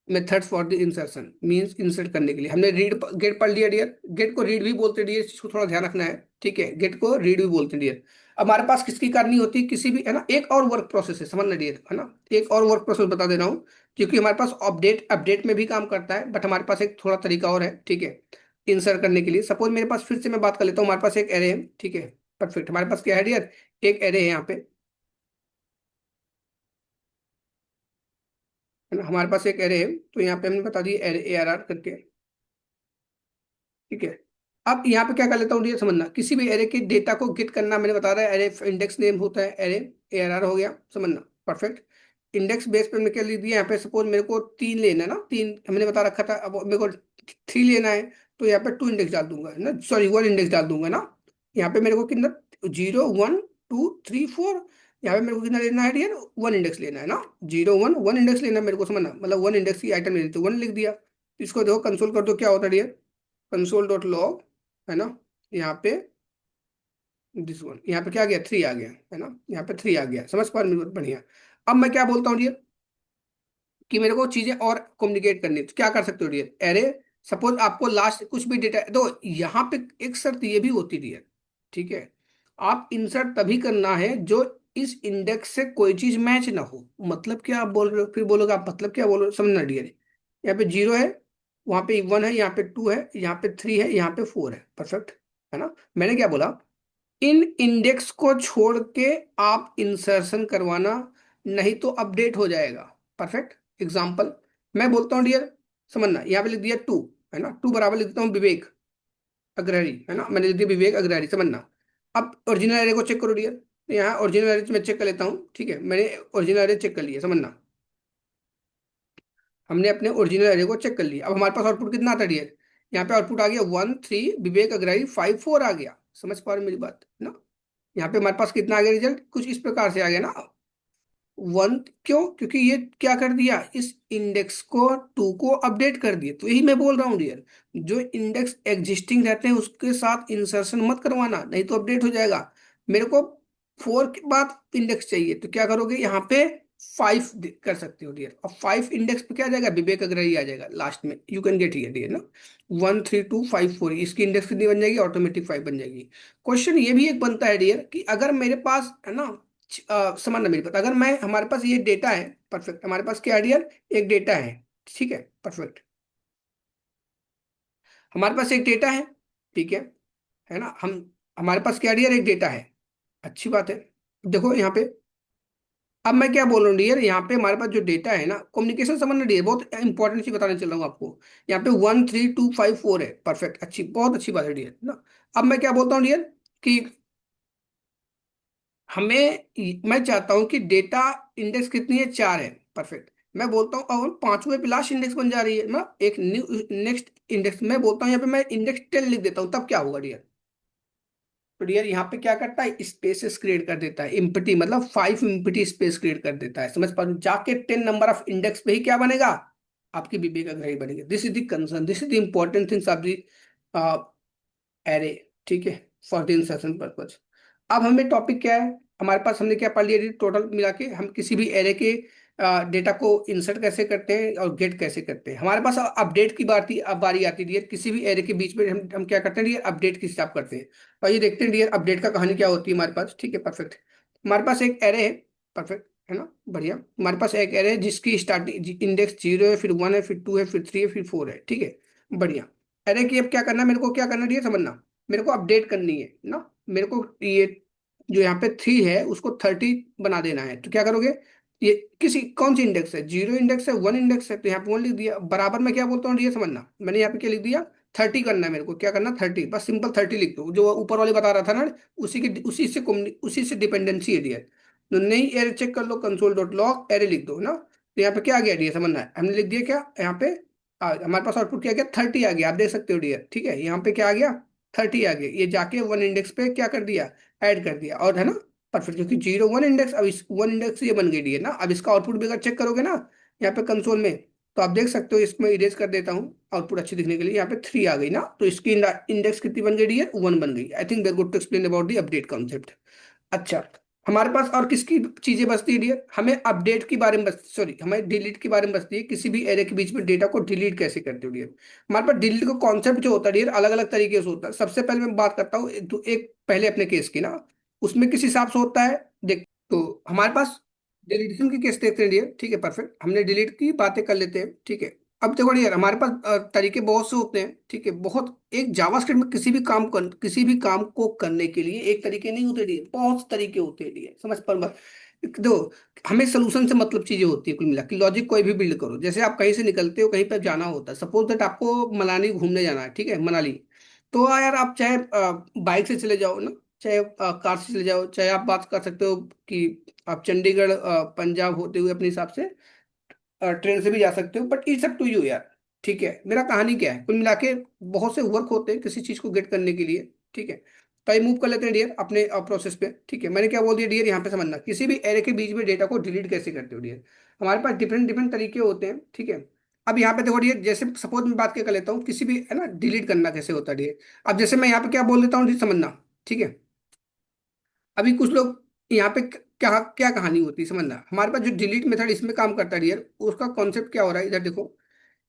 method for the insertion, means insert करने के लिए। हमने रीड गेट पढ़ लिया डियर, गेट को रीड भी बोलते डियर, इसको थोड़ा ध्यान रखना है, ठीक है, गेट को रीड भी बोलते डियर। अब हमारे पास किसकी करनी होती है, किसी भी, है ना, एक और वर्क प्रोसेस है, समझना डियर, है ना, एक और वर्क प्रोसेस बता दे रहा हूँ, क्योंकि हमारे पास अपडेट अपडेट में भी काम करता है, बट हमारे पास एक थोड़ा तरीका और है, ठीक है, इंसर्ट करने के लिए। सपोज मेरे पास, फिर से मैं बात कर लेता हूँ, हमारे पास एक एरे है, ठीक है, परफेक्ट, हमारे पास क्या है डियर, एक एरे है यहाँ पे, है ना, हमारे पास एक एरे है, तो यहाँ पे हमने बता दिया एरे ARR करके, ठीक है। अब यहाँ पे क्या कर लेता हूँ ये समझना, किसी भी एरे के डेटा को गेट करना, मैंने बता रहा है एरे इंडेक्स नेम होता है, एरे ARR हो गया, समझना, परफेक्ट। इंडेक्स बेस पे मैं क्या लिख दिया, यहाँ पे सपोज मेरे को 3 लेना है ना, 3 हमने बता रखा था, अब मेरे को 3 लेना है, तो यहाँ पे 2 इंडेक्स डाल दूंगा ना, सॉरी 1 इंडेक्स डाल दूंगा ना। यहाँ पे मेरे को कितना, 0 1 2 3 4, यहाँ पे मेरे को कितना लेना है डियर, 1 इंडेक्स लेना है ना, 0 1 1 इंडेक्स लेना है मेरे को, समझना, मतलब 1 इंडेक्स की आइटम लेनी, तो 1 लिख दिया। इसको देखो कंसोल कर दो, क्या होता है डियर, कंसोल डॉट लॉग, है ना, यहाँ पे दिस वन, यहाँ पे क्या आ गया, 3 आ गया, है ना, यहाँ पे 3 आ गया, समझ पा रहे हो? बढ़िया। अब मैं क्या बोलता हूँ डियर, कि मेरे को चीजें और कम्युनिकेट करनी है, तो क्या कर सकते हो डियर, एरे, सपोज आपको लास्ट कुछ भी डेटा तो यहाँ पे एक शर्त ये भी होती डियर, ठीक है, आप इंसर्ट तभी करना है जो इस इंडेक्स से कोई चीज मैच ना हो। मतलब क्या आप बोल रहे हो, फिर बोलोगे आप मतलब क्या बोल रहे हो, समझना डियर, यहाँ पे 0 है, वहां पे 1 है, यहाँ पे 2 है, यहाँ पे 3 है, यहाँ पे 4 है, परफेक्ट, है ना। मैंने क्या बोला, इन इंडेक्स को छोड़ के आप इंसर्शन करवाना, नहीं तो अपडेट हो जाएगा, परफेक्ट। एग्जाम्पल, मैं बोलता हूँ डियर, समझना, यहाँ पे लिख दिया टू, है ना, टू बराबर लिख देता हूँ विवेक अग्रहरी, है ना, मैंने लिख दिया विवेक अग्रहरी, समझना। अब ओरिजिनल एरे को चेक करो डियर, तो यहाँ ओरिजिनल एरे मैं चेक कर लेता हूँ, ठीक है, मैंने ओरिजिनल एरे चेक कर लिया, समझना। हमने अपने ओरिजिनल एरे को चेक कर लिया। अब हमारे पास आउटपुट कितना आता है डियर, यहाँ पे आउटपुट आ गया 1 3, विवेक अग्रहरी 5 4 आ गया। समझ पा रहे हो मेरी बात ना? यहाँ पे हमारे पास कितना आ गया रिजल्ट, कुछ इस प्रकार से आ गया ना, वन। क्यों? क्योंकि ये क्या कर दिया, इस इंडेक्स को टू को अपडेट कर दिया। तो यही मैं बोल रहा हूँ डियर, जो इंडेक्स एग्जिस्टिंग रहते हैं उसके साथ इंसर्शन मत करवाना, नहीं तो अपडेट हो जाएगा। मेरे को फोर के बाद इंडेक्स चाहिए, तो क्या करोगे, यहाँ पे फाइव कर सकते हो डियर। अब फाइव इंडेक्स पे क्या आ जाएगा, विवेक अग्रही आ जाएगा लास्ट में, you can get here dear ना। 1 3 2 5 4, इसकी इंडेक्स कितनी बन जाएगी, ऑटोमेटिक 5 बन जाएगी। क्वेश्चन ये भी एक बनता है डियर कि अगर मेरे पास है ना, समान मेरे पास, अगर मैं, हमारे पास ये डेटा है, परफेक्ट, हमारे पास क्या है डियर, एक डेटा है, ठीक है, परफेक्ट, हमारे पास एक डेटा ठीक है ना, हम, हमारे पास क्या डियर, एक डेटा है, अच्छी बात है। देखो यहाँ पे, अब मैं क्या बोल रहा हूँ डियर, यहाँ पे हमारे पास जो डेटा है ना, कम्युनिकेशन समझना डियर, बहुत इंपॉर्टेंट चीज बताने चल रहा हूँ आपको। यहाँ पे 1 3 2 5 4 है, परफेक्ट, अच्छी, बहुत अच्छी बात है डियर ना। अब मैं क्या बोलता हूँ डियर कि मैं चाहता हूं कि डेटा इंडेक्स कितनी है, 4 है, परफेक्ट। मैं बोलता हूँ अब पांचवें पे लास्ट इंडेक्स बन जा रही है ना, एक न्यू नेक्स्ट इंडेक्स, मैं बोलता हूँ यहाँ पे मैं इंडेक्स 10 लिख देता हूँ, तब क्या होगा डियर, तो डियर यहाँ पे क्या करता है, स्पेसेस क्रिएट कर देता है, इम्पटी मतलब 5 इम्पटी स्पेस क्रिएट कर देता है। समझ पा रहे हो? जाके 10 नंबर ऑफ इंडेक्स पे ही क्या बनेगा, आपकी बीबी का ग्राही बनेगा। This is the concern, this is the important things of the array, ठीक है, फॉर द इंसर्शन पर्पज। अब हमें टॉपिक क्या है, हमारे पास हमने क्या पढ़ लिया टोटल मिला के, हम किसी भी एरे के डेटा को इंसर्ट कैसे करते हैं और गेट कैसे करते हैं। हमारे पास अपडेट की बारी आती है डियर, किसी भी एरे के बीच में हम क्या करते हैं डियर, अपडेट की हिसाब करते हैं। और ये देखते हैं डियर अपडेट का कहानी क्या होती है हमारे पास, ठीक है, परफेक्ट। हमारे पास एक एरे है, परफेक्ट, है ना, बढ़िया। हमारे पास एक एरे है जिसकी स्टार्टिंग इंडेक्स 0 है, फिर 1 है, फिर 2 है, फिर 3 है, फिर 4 है, ठीक है, बढ़िया। एरे की अब क्या करना है, मेरे को क्या करना है डियर, समझना, मेरे को अपडेट करनी है ना, मेरे को ये जो यहाँ पे 3 है उसको 30 बना देना है। तो क्या करोगे, ये किसी कौन सी इंडेक्स है, 0 इंडेक्स है, 1 इंडेक्स है, तो यहाँ पे 1 लिख दिया, बराबर में क्या बोलता हूँ ये समझना, मैंने यहाँ पे क्या लिख दिया, 30 करना है मेरे को, क्या करना, 30, बस सिंपल 30 लिख दो, जो ऊपर वाले बता रहा था ना, उसी से डिपेंडेंसी है डियर। तो नई एरे चेक कर लो, कंसोल डॉट लॉग एरे लिख दो ना, तो यहाँ पे क्या आ गया डियर, समझना है, हमने लिख दिया क्या यहाँ पे, हमारे पास आउटपुट क्या आ गया, 30 आ गया, आप देख सकते हो डियर, ठीक है, यहाँ पे क्या आ गया, 30 आ गया, ये जाके 1 इंडेक्स पे क्या कर दिया, ऐड कर दिया, और है ना, परफेक्ट, क्योंकि 0 1 इंडेक्स, अब इस 1 इंडेक्स ये बन गई है ना। अब इसका आउटपुट भी अगर चेक करोगे ना यहाँ पे कंसोल में, तो आप देख सकते हो, इसमें इरेज कर देता हूँ आउटपुट अच्छी दिखने के लिए, यहाँ पे 3 आ गई ना, तो इसकी इंडेक्स कितनी बन गई है, 1 बन गई। I think we are good to explain about the update concept. अच्छा, हमारे पास और किसकी चीजें बचती है डियर, हमें अपडेट के बारे में बच, सॉरी, हमें डिलीट के बारे में बचती है, किसी भी एरे के बीच में डेटा को डिलीट कैसे करते हो डियर। हमारे पास डिलीट का कॉन्सेप्ट जो होता है डियर, अलग अलग तरीके से होता है। सबसे पहले मैं बात करता हूँ एक पहले अपने केस की ना, उसमें किस हिसाब से होता है देख। तो हमारे पास डिलीशन की केस देखते हैं डियर, ठीक है, परफेक्ट, हमने डिलीट की बातें कर लेते हैं, ठीक है। अब देखो यार, हमारे पास तरीके बहुत से होते हैं, ठीक है, बहुत, एक जावास्क्रिप्ट में किसी भी काम को करने के लिए एक तरीके नहीं होते डियर, बहुत से तरीके होते हैं डियर, समझ पर दो। हमें सोल्यूशन से मतलब चीजें होती है, कुल मिला के लॉजिक कोई भी बिल्ड करो, जैसे आप कहीं से निकलते हो, कहीं पर जाना होता है, सपोज दैट आपको मनाली घूमने जाना है, ठीक है, मनाली। तो यार आप चाहे बाइक से चले जाओ ना, चाहे कार से चले जाओ, चाहे आप बात कर सकते हो कि आप चंडीगढ़ पंजाब होते हुए अपने हिसाब से ट्रेन से भी जा सकते हो, but it's up to you यार, ठीक है। मेरा कहानी क्या है, कुल मिला के बहुत से वर्क होते हैं किसी चीज को गेट करने के लिए, ठीक है। तो ये मूव कर लेते हैं डियर अपने प्रोसेस पे, ठीक है। मैंने क्या बोल दिया डियर, यहाँ पे समझना, किसी भी एरे के बीच में डेटा को डिलीट कैसे करते हो डियर। हमारे पास डिफरेंट डिफरेंट तरीके होते हैं, ठीक है। अब यहाँ पे देखो डियर, जैसे सपोज मैं बात क्या कर लेता हूँ, किसी भी, है ना, डिलीट करना कैसे होता है डियर। अब जैसे मैं यहाँ पे क्या बोल देता हूँ समझना, ठीक है। अभी कुछ लोग यहाँ पे क्या क्या कहानी होती है समझना, हमारे पास जो डिलीट मेथड इसमें काम करता है डियर, उसका कॉन्सेप्ट क्या हो रहा है, इधर देखो,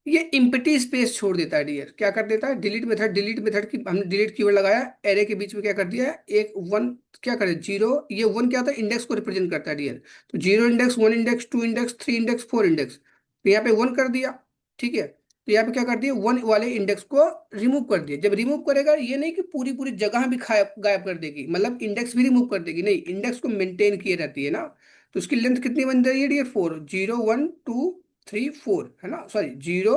ये इम्पटी स्पेस छोड़ देता है डियर, क्या कर देता है, डिलीट मेथड की हमने डिलीट कीवर्ड लगाया, एरे के बीच में क्या कर दिया है, एक 1, क्या करे, 0, ये 1 क्या होता है, इंडेक्स को रिप्रेजेंट करता है डियर। तो 0 index, 1 index, 2 index, 3 index, 4 index, तो यहाँ पे 1 कर दिया, ठीक है। तो यहाँ पे क्या कर दिया, 1 वाले इंडेक्स को रिमूव कर दिया। जब रिमूव करेगा, ये नहीं कि पूरी पूरी जगह भी गायब कर देगी, मतलब इंडेक्स भी रिमूव कर देगी, नहीं, इंडेक्स को मेंटेन किए रहती है ना। तो उसकी लेंथ कितनी बन रही है डियर, 4, 0 1 2 4 है ना, सॉरी 0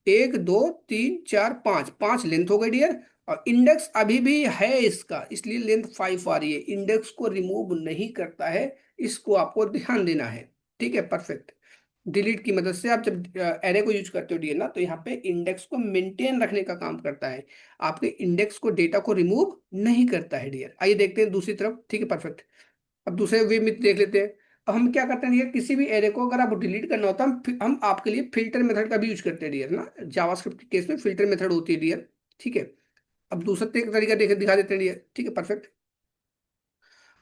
1 2 3 4 5, 5 लेंथ हो गई डियर। और इंडेक्स अभी भी है इसका, इसलिए लेंथ 5 आ रही है। इंडेक्स को रिमूव नहीं करता है, इसको आपको ध्यान देना है। ठीक है, परफेक्ट। डिलीट की मदद से आप जब एरे को यूज करते हो डियर ना, तो यहाँ पे इंडेक्स को मेंटेन रखने का काम करता है, आपके इंडेक्स को, डेटा को रिमूव नहीं करता है डियर। आइए देखते हैं दूसरी तरफ। ठीक है, परफेक्ट। अब दूसरे वे में देख लेते हैं। अब हम क्या करते हैं डियर, किसी भी एरे को अगर आप डिलीट करना होता है, हम आपके लिए फिल्टर मेथड का भी यूज करते हैं डियर ना। जावास्क्रिप्ट के केस में फिल्टर मेथड होती है डियर। ठीक है। अब दूसरा तरीका देख दिखा देते हैं डियर। ठीक है, परफेक्ट।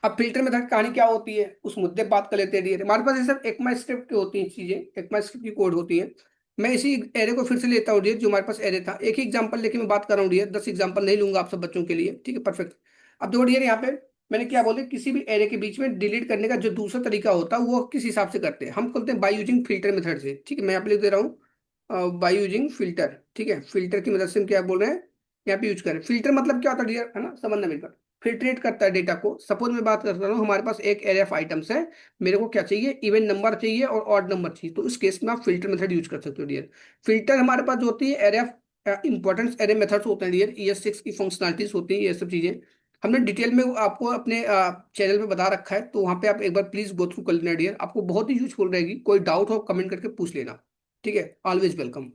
अब फिल्टर मेथड कहानी क्या होती है, उस मुद्दे पे बात कर लेते हैं डियर। हमारे पास ये सब ECMAScript की होती हैं चीजें, ECMAScript की कोड होती है। मैं इसी एरे को फिर से लेता हूँ डियर, जो हमारे पास एरे था। एक ही एग्जांपल लेके मैं बात कर रहा हूँ डियर, 10 एग्जांपल नहीं लूंगा आप सब बच्चों के लिए। ठीक है, परफेक्ट। अब देखो डियर, यहाँ पे मैंने क्या बोले, किसी भी एरे के बीच में डिलीट करने का जो दूसरा तरीका होता है वो किस हिसाब से करते हैं, हम करते हैं बाय यूजिंग फिल्टर मेथड से। ठीक है, मैं यहाँ पे लिख दे रहा हूँ बाय यूजिंग फिल्टर। ठीक है, फिल्टर की मदद से हम क्या बोल रहे हैं, यहाँ पे यूज करें। फिल्टर मतलब क्या होता है डियर, है ना, समझना मेरे को। फिल्ट्रेट करता है डेटा को। सपोज मैं बात कर रहा हूँ, हमारे पास एक एरे ऑफ आइटम्स है, मेरे को क्या चाहिए, इवन नंबर चाहिए और ऑड नंबर चाहिए, तो इस केस में आप फिल्टर मेथड यूज कर सकते हो डियर। फिल्टर हमारे पास जो होती है array of importance array methods होते हैं डियर, ES6 की फंक्शनलिटीज होती है, ये सब चीजें हमने डिटेल में आपको अपने चैनल पे बता रखा है, तो वहां पे आप एक बार प्लीज गो थ्रू कर लेना डियर, आपको बहुत ही यूजफुल रहेगी। कोई डाउट हो कमेंट करके पूछ लेना। ठीक है, ऑलवेज वेलकम।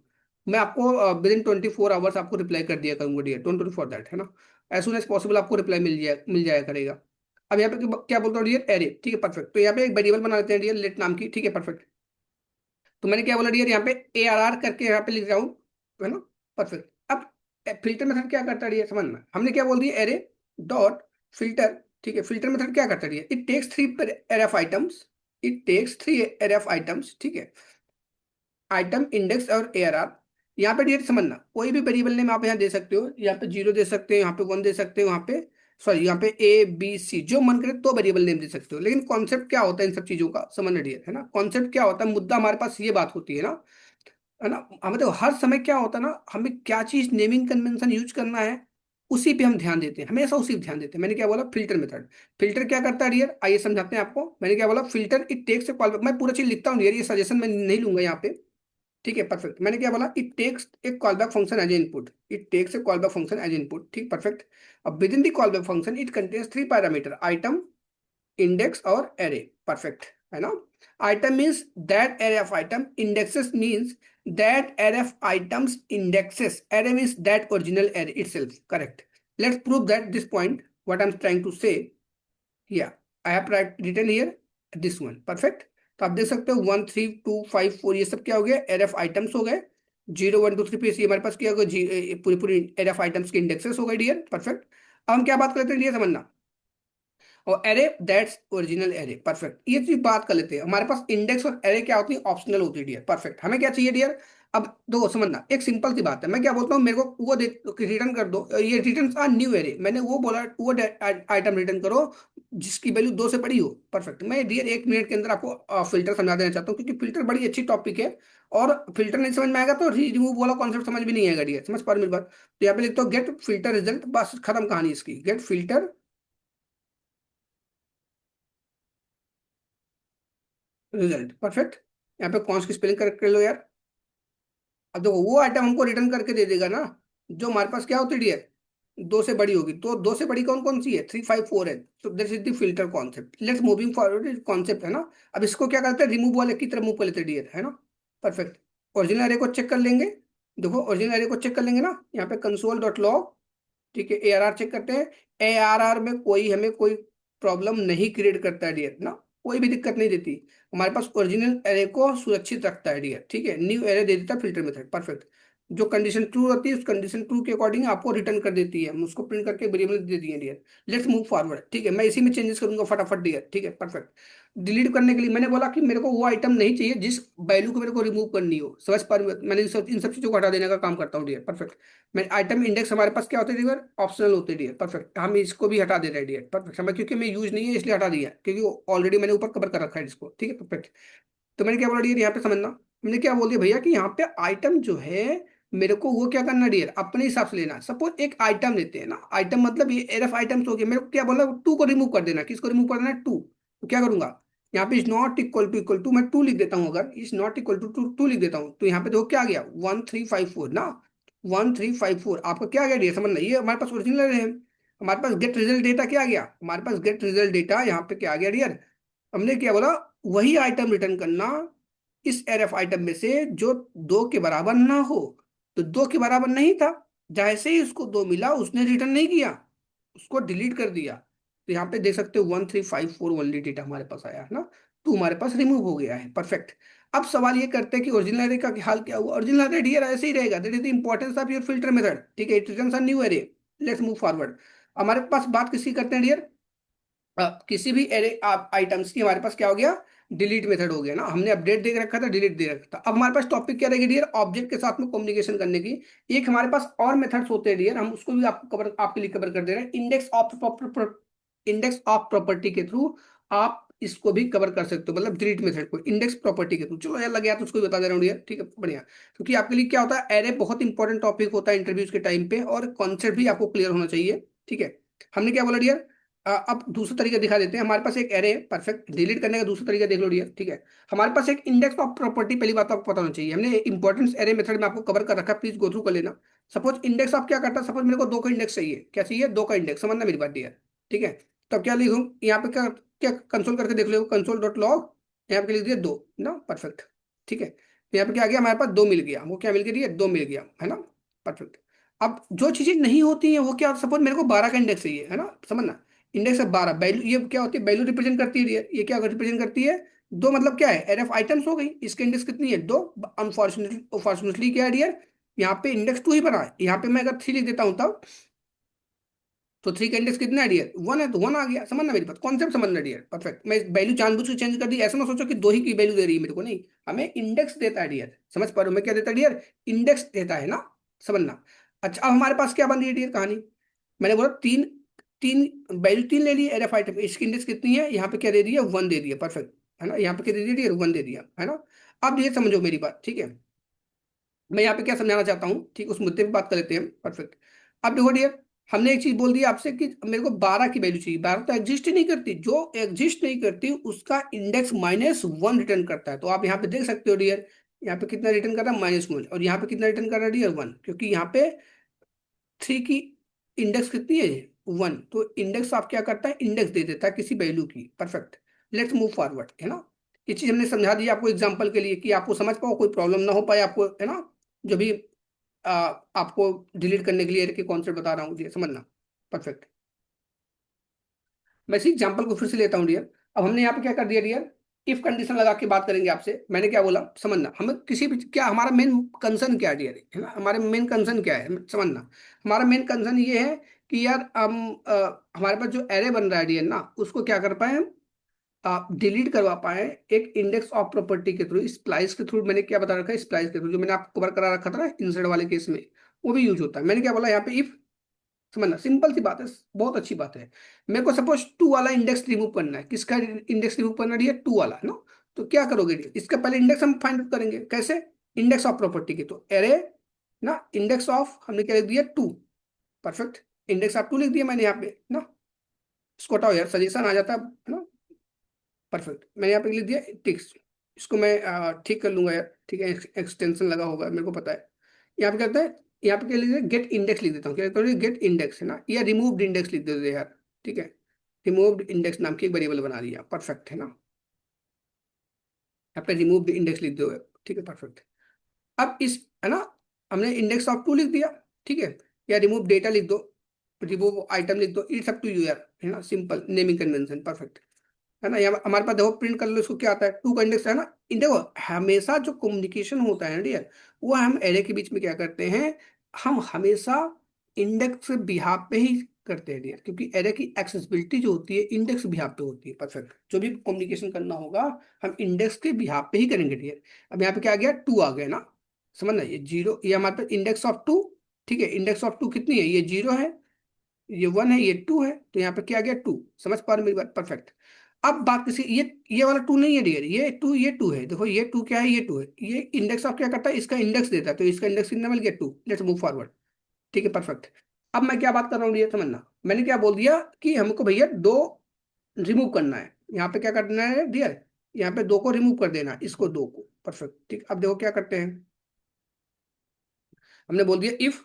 मैं आपको विद इन 24 आवर्स आपको रिप्लाई कर दिया करूंगा dear, don't worry for that, है ना। एज सुन एज पॉसिबल आपको रिप्लाई मिल जाया करेगा। अब यहाँ पे क्या बोलता हूँ डियर, एरे। ठीक है, परफेक्ट। तो यहाँ पे एक वेरिएबल बना लेते हैं डियर, लेट नाम की। ठीक है, परफेक्ट। तो मैंने क्या बोला डियर, यहाँ पे ARR करके यहाँ पे लिख रहा हूँ, है ना, परफेक्ट। अब फिल्टर मेथड क्या करता है डियर, समझना, हमने क्या बोल दिया, एरे डॉट फिल्टर। ठीक है, फिल्टर मेथड क्या करता है dear, it takes 3 array of items, it takes 3 array of items. ठीक है, आइटम, इंडेक्स और ARR। यहाँ पे डियर समझना, कोई भी वेरिएबल नेम आप यहाँ दे सकते हो, यहाँ पे 0 दे सकते हो, यहाँ पे 1 दे सकते हो, यहाँ पे सॉरी यहाँ पे ABC, जो मन करे तो वेरिएबल नेम दे सकते हो। लेकिन कॉन्सेप्ट क्या होता है इन सब चीजों का, समझना डियर, है ना। कॉन्सेप्ट क्या होता है, मुद्दा हमारे पास ये बात होती है ना। हमें देखो हर समय क्या होता है ना, हमें क्या चीज नेमिंग कन्वेंशन यूज करना है, उसी पे हम ध्यान देते हैं, हमेशा उसी पे ध्यान देते हैं। मैंने क्या बोला, फिल्टर मेथड। फिल्टर क्या करता है डियर, आइए समझाते हैं आपको। मैंने क्या बोला, filter it takes a call, मैं पूरा चीज लिखता हूँ डियर, ये सजेशन मैं नहीं लूंगा यहाँ पे। ठीक है, परफेक्ट। मैंने क्या बोला, it takes a callback function as input, it takes a callback function as input. ठीक, परफेक्ट। अब within the callback function it contains 3 parameter, item, index और एरे, परफेक्ट, है ना। Item means that array of item, indexes means that array of items indexes, array means that original array itself, correct। Let's prove that this point what I'm trying to say, yeah, I have written here this one, perfect। तो आप देख सकते हो 1 3 2 5 4 ये सब क्या हो गया, एरे ऑफ आइटम्स हो गए। 0 1 2 3 पे हमारे पास क्या हो गया, पूरी पूरी एरे ऑफ आइटम्स के इंडेक्सेस हो गए डियर, परफेक्ट। अब हम क्या बात करते हैं डियर, समझना, और array that's original array, perfect. ये चीज बात कर लेते हैं। हमारे पास इंडेक्स और एरे क्या होती है, ऑप्शनल होती है डियर, परफेक्ट। हमें क्या चाहिए डियर, अब दो समझना, एक सिंपल सी बात है, मैं क्या बोलता हूँ, मेरे को वो रिटर्न कर दो, ये रिटर्न आ न्यू एरे, मैंने वो बोला वो आइटम रिटर्न करो जिसकी वैल्यू 2 से बड़ी हो, परफेक्ट। मैं डियर 1 मिनट के अंदर आपको फिल्टर समझा देना चाहता हूँ, क्योंकि फिल्टर बड़ी अच्छी टॉपिक है। और फिल्टर नहीं समझ में आएगा तो रिमूव वाला कॉन्सेप्ट समझ भी नहीं आएगा डियर, समझ पा रहे मेरी बात। तो यहाँ पे लिखता हूँ गेट फिल्टर रिजल्ट, बस खत्म कहानी इसकी, गेट फिल्टर रिजल्ट, परफेक्ट। यहाँ पे कौन सी स्पेलिंग करेक्ट कर लो यार। अब देखो वो आइटम हमको रिटर्न करके दे देगा ना, जो हमारे पास क्या होती है डियर, 2 से बड़ी होगी। तो 2 से बड़ी कौन कौन सी है, 3 5 4 है। तो this is the filter concept, let's moving forward concept, है ना। अब इसको क्या करते हैं, रिमूव वाले की तरफ मूव कर लेते हैं डियर, है ना, परफेक्ट। ओरिजिनल एरे को चेक कर लेंगे, देखो ओरिजिनल एरे को चेक कर लेंगे ना, यहाँ पे कंसोल डॉट लॉग। ठीक है, ARR चेक करते हैं। ARR में कोई हमें कोई प्रॉब्लम नहीं क्रिएट करता है डियर ना, कोई भी दिक्कत नहीं देती। हमारे पास ओरिजिनल एरे को सुरक्षित रखता है डियर। ठीक है, न्यू एरे दे देता है फिल्टर मेथड, परफेक्ट। जो कंडीशन ट्रू होती है उस कंडीशन ट्रू के अकॉर्डिंग आपको रिटर्न कर देती है, हम उसको प्रिंट करके वेरिएबल दे दिए डियर। Let's move forward. ठीक है, मैं इसी में चेंजेस करूंगा फटाफट डियर। ठीक है, परफेक्ट। डिलीट करने के लिए मैंने बोला कि मेरे को वो आइटम नहीं चाहिए जिस वैल्यू को मेरे को रिमूव करनी हो, समझ पर मैंने इन सब चीजों को हटा देने का काम करता हूँ डियर, परफेक्ट। मैं आइटम इंडेक्स हमारे पास क्या होते हैं डियर, ऑप्शनल होते हैं डियर, परफेक्ट। हम इसको भी हटा दे रहे हैं डियर, परफेक्ट। समय क्योंकि मैं यूज नहीं है इसलिए हटा दिया, क्योंकि ऑलरेडी मैंने ऊपर कवर कर रखा है इसको। ठीक है, परफेक्ट। तो मैंने क्या बोला डियर, यहाँ पे समझना, मैंने क्या बोल दिया भैया कि यहाँ पे आइटम जो है, मेरे को वो क्या करना डियर, अपने हिसाब से लेना। सपोज एक आइटम लेते हैं ना, आइटम मतलब ये एरफ आइटम्स हो गए, मेरे को क्या बोला, 2 को रिमूव कर देना। किसको रिमूव कर देना, 2। तो क्या करूंगा, यहाँ पे इज नॉट इक्वल टू मैं 2 लिख देता हूँ, अगर इज नॉट इक्वल टू 2 लिख देता हूँ, तो यहाँ पे देखो क्या आ गया 1354 ना, 1354 आपका क्या आ गया डियर, समझना ये हमारे पास ओरिजिनल है। हमारे पास गेट रिजल्ट डेटा क्या आ गया, हमारे पास गेट रिजल्ट डेटा यहाँ पे क्या आ गया डियर, हमने क्या बोला, वही आइटम रिटर्न करना इस एरएफ आइटम में से जो 2 के बराबर ना हो। तो 2 के बराबर नहीं था, जैसे ही उसको 2 मिला उसने रिटर्न नहीं किया, उसको डिलीट कर दिया। तो यहाँ पे देख सकते हो 1354 ओनली डेटा हमारे पास आया है ना, तो हमारे पास रिमूव हो गया है। परफेक्ट। अब सवाल ये करते हैं कि ओरिजिनल एरे का हाल क्या हुआ। ओरिजिनल एरे डियर ऐसे ही रहेगा, that is the importance of your filter method, ठीक है, it returns a new array. Let's move forward. हमारे पास बात किसी करते हैं डियर, किसी भी एरे आइटम्स की हमारे पास क्या हो गया, डिलीट मेथड हो गया ना, हमने अपडेट दे रखा था, डिलीट दे रखा था। अब हमारे पास टॉपिक क्या रहेगी डियर, ऑब्जेक्ट के साथ में कम्युनिकेशन करने की। एक हमारे पास और मेथड्स होते हैं डियर, हम उसको भी आपको कवर, आपके लिए कवर कर दे रहे हैं। इंडेक्स ऑफ प्रॉपर्टी के थ्रू आप इसको भी कवर कर सकते हो, मतलब डिलीट मेथड को इंडेक्स प्रॉपर्टी के थ्रू। चलो यार लग गया तो उसको भी बता दे रहा हूँ डियर, ठीक है बढ़िया। क्योंकि आपके लिए क्या होता है, एरे बहुत इंपॉर्टेंट टॉपिक होता है इंटरव्यूज के टाइम पे, और कॉन्सेप्ट भी आपको क्लियर होना चाहिए, ठीक है। हमने क्या बोला डियर, अब दूसरा तरीका दिखा देते हैं। हमारे पास एक एरे है, परफेक्ट, डिलीट करने का दूसरा तरीका देख लो डियर, ठीक है। हमारे पास एक इंडेक्स ऑफ प्रॉपर्टी, पहली बात तो आपको पता होना चाहिए, हमने इंपॉर्टेंस एरे मेथड में आपको कवर कर रखा है, प्लीज गो थ्रू कर लेना। सपोज इंडेक्स आप क्या करता है, सपोज मेरे को 2 का इंडेक्स चाहिए, क्या चाहिए, 2 का इंडेक्स, समझना मेरी बात डियर, ठीक है। तो अब क्या लिखूं यहाँ पे, क्या क्या कंसोल करके देख लो, कंसोल डॉट लॉग, यहाँ पे लिख दिया 2 ना, परफेक्ट, ठीक है। तो यहाँ पे क्या आ गया, हमारे पास 2 मिल गया, हमको क्या मिल गया, 2 मिल गया है ना, परफेक्ट। अब जो चीजें नहीं होती हैं वो क्या, सपोज मेरे को 12 का इंडेक्स चाहिए है ना, समझना, इंडेक्स है 12, वैल्यू ये क्या होती है, वैल्यू रिप्रेजेंट करती है ये क्या रिप्रेजेंट करती है, 2 मतलब क्या है, एरएफ आइटम्स हो गई, इसके इंडेक्स कितनी है 2। अनफॉर्चुनेटली क्या है डियर, यहाँ पे इंडेक्स 2 ही बना है, यहाँ पे मैं अगर 3 लिख देता हूँ तब, तो 3 का इंडेक्स कितना है डियर, 1 है, तो 1 आ गया, समझना मेरी बात, कॉन्सेप्ट समझना डियर, परफेक्ट। मैं वैल्यू जानबूझ के चेंज कर दी, ऐसा ना सोचो कि 2 ही की वैल्यू दे रही है मेरे को, नहीं, हमें इंडेक्स देता है डियर, समझ पा रहे हो मैं क्या देता है डियर, इंडेक्स देता है ना, समझना। अच्छा अब हमारे पास क्या बन रही है डियर कहानी, मैंने बोला 3, 3 वैल्यू 3 ले ली एरएफ आइटम, इसकी इंडेक्स कितनी है, यहाँ पे क्या दे दिया 1 दे दिया, परफेक्ट है ना, यहाँ पे क्या दे दिया डियर 1 दे दिया है ना। अब ये समझो मेरी बात, ठीक है, मैं यहाँ पे क्या समझाना चाहता हूँ, ठीक, उस मुद्दे पे बात कर लेते हैं, परफेक्ट। अब देखो डियर, हमने एक चीज बोल दी आपसे कि मेरे को 12 की वैल्यू चाहिए, 12 तो एग्जिस्ट ही नहीं करती, जो एग्जिस्ट नहीं करती उसका इंडेक्स -1 रिटर्न करता है। तो आप यहाँ पे देख सकते हो डियर, यहाँ पे कितना रिटर्न कर रहा है -1, और यहाँ पे कितना रिटर्न कर रहा है डियर 1, क्योंकि यहाँ पे 3 की इंडेक्स कितनी है 1, तो इंडेक्स आप क्या करता है, इंडेक्स दे देता है किसी वैल्यू की, परफेक्ट। लेट्स मूव फॉरवर्ड, है ना। ये चीज हमने समझा दी आपको एग्जांपल के लिए कि आपको समझ पाओ, कोई प्रॉब्लम ना हो पाए आपको, है ना। जो भी आपको डिलीट करने के लिए के कॉन्सेप्ट बता रहा हूँ ये समझना, परफेक्ट। मैं इसी एग्जांपल को फिर से लेता हूँ डियर। अब हमने यहाँ पे क्या कर दिया डियर, इफ कंडीशन लगा के बात करेंगे आपसे, मैंने क्या बोला समझना, हमें किसी भी क्या, हमारा मेन कंसर्न क्या है डियर, है ना, हमारे मेन कंसर्न क्या है समझना। हमारा मेन कंसर्न ये है कि यार हम हमारे पास जो एरे बन रहा है डियर ना, उसको क्या कर पाए हम, आप डिलीट करवा पाए एक इंडेक्स ऑफ प्रॉपर्टी के थ्रू, स्प्लाइस के थ्रू। मैंने क्या बता रखा है, स्प्लाइस के थ्रू, जो मैंने आपको कवर करा रखा था ना इंसर्ट वाले केस में, वो भी यूज होता है। मैंने क्या बोला यहाँ पे, इफ, समझना सिंपल सी बात है, बहुत अच्छी बात है। मेरे को सपोज 2 वाला इंडेक्स रिमूव करना है, किसका इंडेक्स रिमूव करना है, 2 वाला है ना। तो क्या करोगे, इसका पहले इंडेक्स हम फाइंड आउट करेंगे, कैसे, इंडेक्स ऑफ प्रॉपर्टी के, तो एरे ना, इंडेक्स ऑफ हमने क्या लिख दिया 2, परफेक्ट, इंडेक्स ऑफ 2 लिख दिया मैंने यहाँ पे ना। इसको हटाओ यार, सजेशन आ जाता है ना, परफेक्ट, मैंने यहाँ पे लिख दिया टिक्स। इसको मैं ठीक कर लूंगा यार, ठीक है, एक्सटेंशन लगा होगा मेरे को पता है। यहाँ पे क्या होता है, यहाँ पे क्या लिख दिया, गेट इंडेक्स लिख देता हूँ, क्या लिखता हूँ, गेट इंडेक्स है ना, या रिमूव्ड इंडेक्स लिख देते यार, ठीक है। रिमूव्ड इंडेक्स नाम की एक वेरिएबल बना दिया, परफेक्ट है ना। यहाँ पे रिमूव्ड इंडेक्स लिख दो, ठीक है, परफेक्ट। अब इस, है ना, हमने इंडेक्स ऑफ 2 लिख दिया, ठीक है, या रिमूव डेटा लिख दो, रिमूव आइटम लिख दो, इट्स अप टू यू यार, है ना, सिंपल नेमिंग कन्वेंशन, परफेक्ट है ना। यहाँ हमारे पास देखो प्रिंट कर लो, इसको क्या आता है, 2 का इंडेक्स है ना। देखो हमेशा जो कम्युनिकेशन होता है ना डियर, वो हम एरे के बीच में क्या करते हैं, हम हमेशा इंडेक्स बिहाफ पे ही करते हैं डियर, क्योंकि एरे की एक्सेसिबिलिटी जो होती है इंडेक्स बिहाफ पे होती है, परफेक्ट। जो भी कम्युनिकेशन करना होगा हम इंडेक्स के बिहाफ पे ही करेंगे डियर। अब यहाँ पे क्या आ गया, 2 आ गया ना, समझना, ये 0, ये हमारे पास इंडेक्स ऑफ 2, ठीक है, इंडेक्स ऑफ 2 कितनी है, ये 0 है, ये 1 है, ये 2 है, तो यहाँ पे क्या आ गया 2, समझ पा रहे हो मेरी बात, परफेक्ट। अब बात किसी, ये वाला 2 नहीं है डियर, ये 2 है, देखो ये 2 क्या है, ये 2 है, ये इंडेक्स ऑफ क्या करता है, इसका इंडेक्स देता है, तो इसका इंडेक्स कितना मिल गया 2, लेट्स मूव फॉरवर्ड, ठीक है, परफेक्ट। अब मैं क्या बात कर रहा हूँ डियर, समझना, मैंने क्या बोल दिया कि हमको भैया 2 रिमूव करना है, यहाँ पे क्या करना है डियर, यहाँ पे 2 को रिमूव कर देना, इसको 2 को, परफेक्ट। ठीक, अब देखो क्या करते हैं, हमने बोल दिया इफ,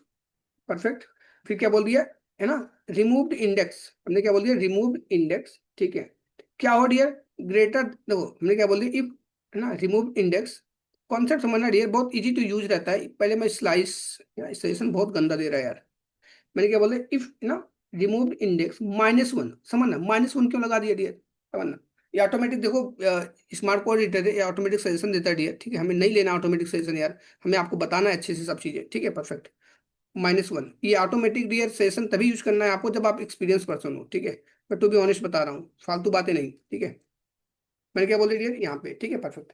परफेक्ट, फिर क्या बोल दिया, है ना, रिमूव्ड इंडेक्स, हमने क्या बोल दिया, रिमूव्ड इंडेक्स, ठीक है। क्या हो डियर, ग्रेटर, देखो हमने क्या बोल दिया इफ, है ना, रिमूव्ड इंडेक्स। कॉन्सेप्ट समझना डियर, बहुत इजी टू यूज रहता है। पहले मैं स्लाइस, सजेशन बहुत गंदा दे रहा है यार। मैंने क्या बोला, इफ ना रिमूव्ड इंडेक्स -1, समझना, -1 क्यों लगा दिया डियर, समझना। ये ऑटोमेटिक देखो, स्मार्ट कोड एडिटर है, ये ऑटोमेटिक सजेशन देता है डियर, ठीक है, हमें नहीं लेना ऑटोमेटिक सजेशन यार, हमें आपको बताना है अच्छे से सब चीजें, ठीक है, परफेक्ट। -1, ये ऑटोमेटिक डियर सजेशन तभी यूज करना है आपको जब आप एक्सपीरियंस पर्सन हो, ठीक है। मैं टू बी ऑनेस्ट बता रहा हूँ, फालतू बातें नहीं, ठीक है। मैंने क्या बोल दिया डियर यहाँ पे, ठीक है, परफेक्ट।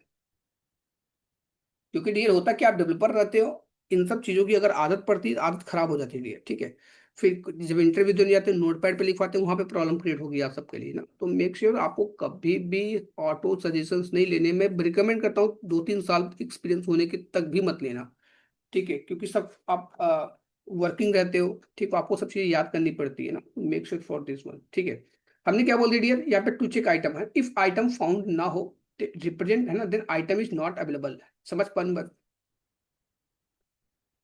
क्योंकि डियर होता क्या, आप डेवलपर रहते हो, इन सब चीजों की अगर आदत पड़ती है, आदत खराब हो जाती है डियर, ठीक है। फिर जब इंटरव्यू देने जाते हैं, नोट पैड पे लिखवाते हैं, वहां पे प्रॉब्लम क्रिएट होगी आप सबके लिए ना। तो मेक श्योर आपको कभी भी ऑटो सजेशंस नहीं लेने में रिकमेंड करता हूँ, 2-3 साल एक्सपीरियंस होने के तक भी मत लेना, ठीक है, क्योंकि सब आप वर्किंग रहते हो, ठीक, आपको सब चीजें याद करनी पड़ती है ना। Make sure for this one, ठीक है। हमने क्या बोल दिया डियर, यहाँ पे टू चेक आइटम है, इफ आइटम फाउंड ना हो, रिप्रेजेंट, है ना, then item is not available, समझ पान,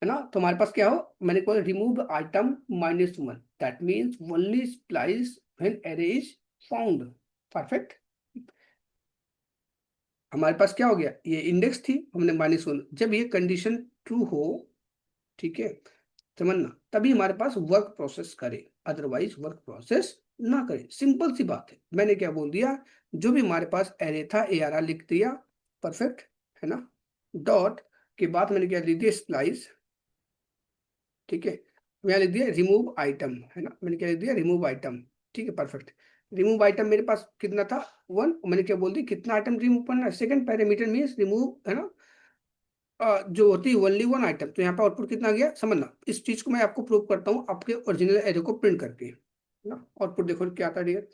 है ना। तो हमारे पास क्या हो, मैंने कहा remove item -1, that means only splice when अरे इज फाउंड, परफेक्ट। हमारे पास क्या हो गया, ये इंडेक्स थी, हमने -1, जब ये कंडीशन ट्रू हो, ठीक है, समझना, तभी हमारे पास वर्क प्रोसेस करे, अदरवाइज वर्क प्रोसेस ना करे, सिंपल सी बात है। मैंने क्या बोल दिया, जो भी हमारे पास एरे था ARR लिख दिया, परफेक्ट, है ना, डॉट के बाद मैंने क्या लिख दिया, स्प्लाइस, ठीक है। मैं लिख दिया रिमूव आइटम, है ना, मैंने क्या लिख दिया, रिमूव आइटम, ठीक है, परफेक्ट। रिमूव आइटम मेरे पास कितना था, 1, मैंने क्या बोल दी, कितना आइटम रिमूव करना है, सेकंड पैरामीटर मीन्स रिमूव, है ना, जो होती है ओनली 1 आइटम, तो यहाँ पे आउटपुट कितना आ गया, समझना। इस चीज को मैं आपको प्रूव करता हूँ आपके ओरिजिनल एरे को प्रिंट करके, है ना। आउटपुट देखो क्या आता है डियर,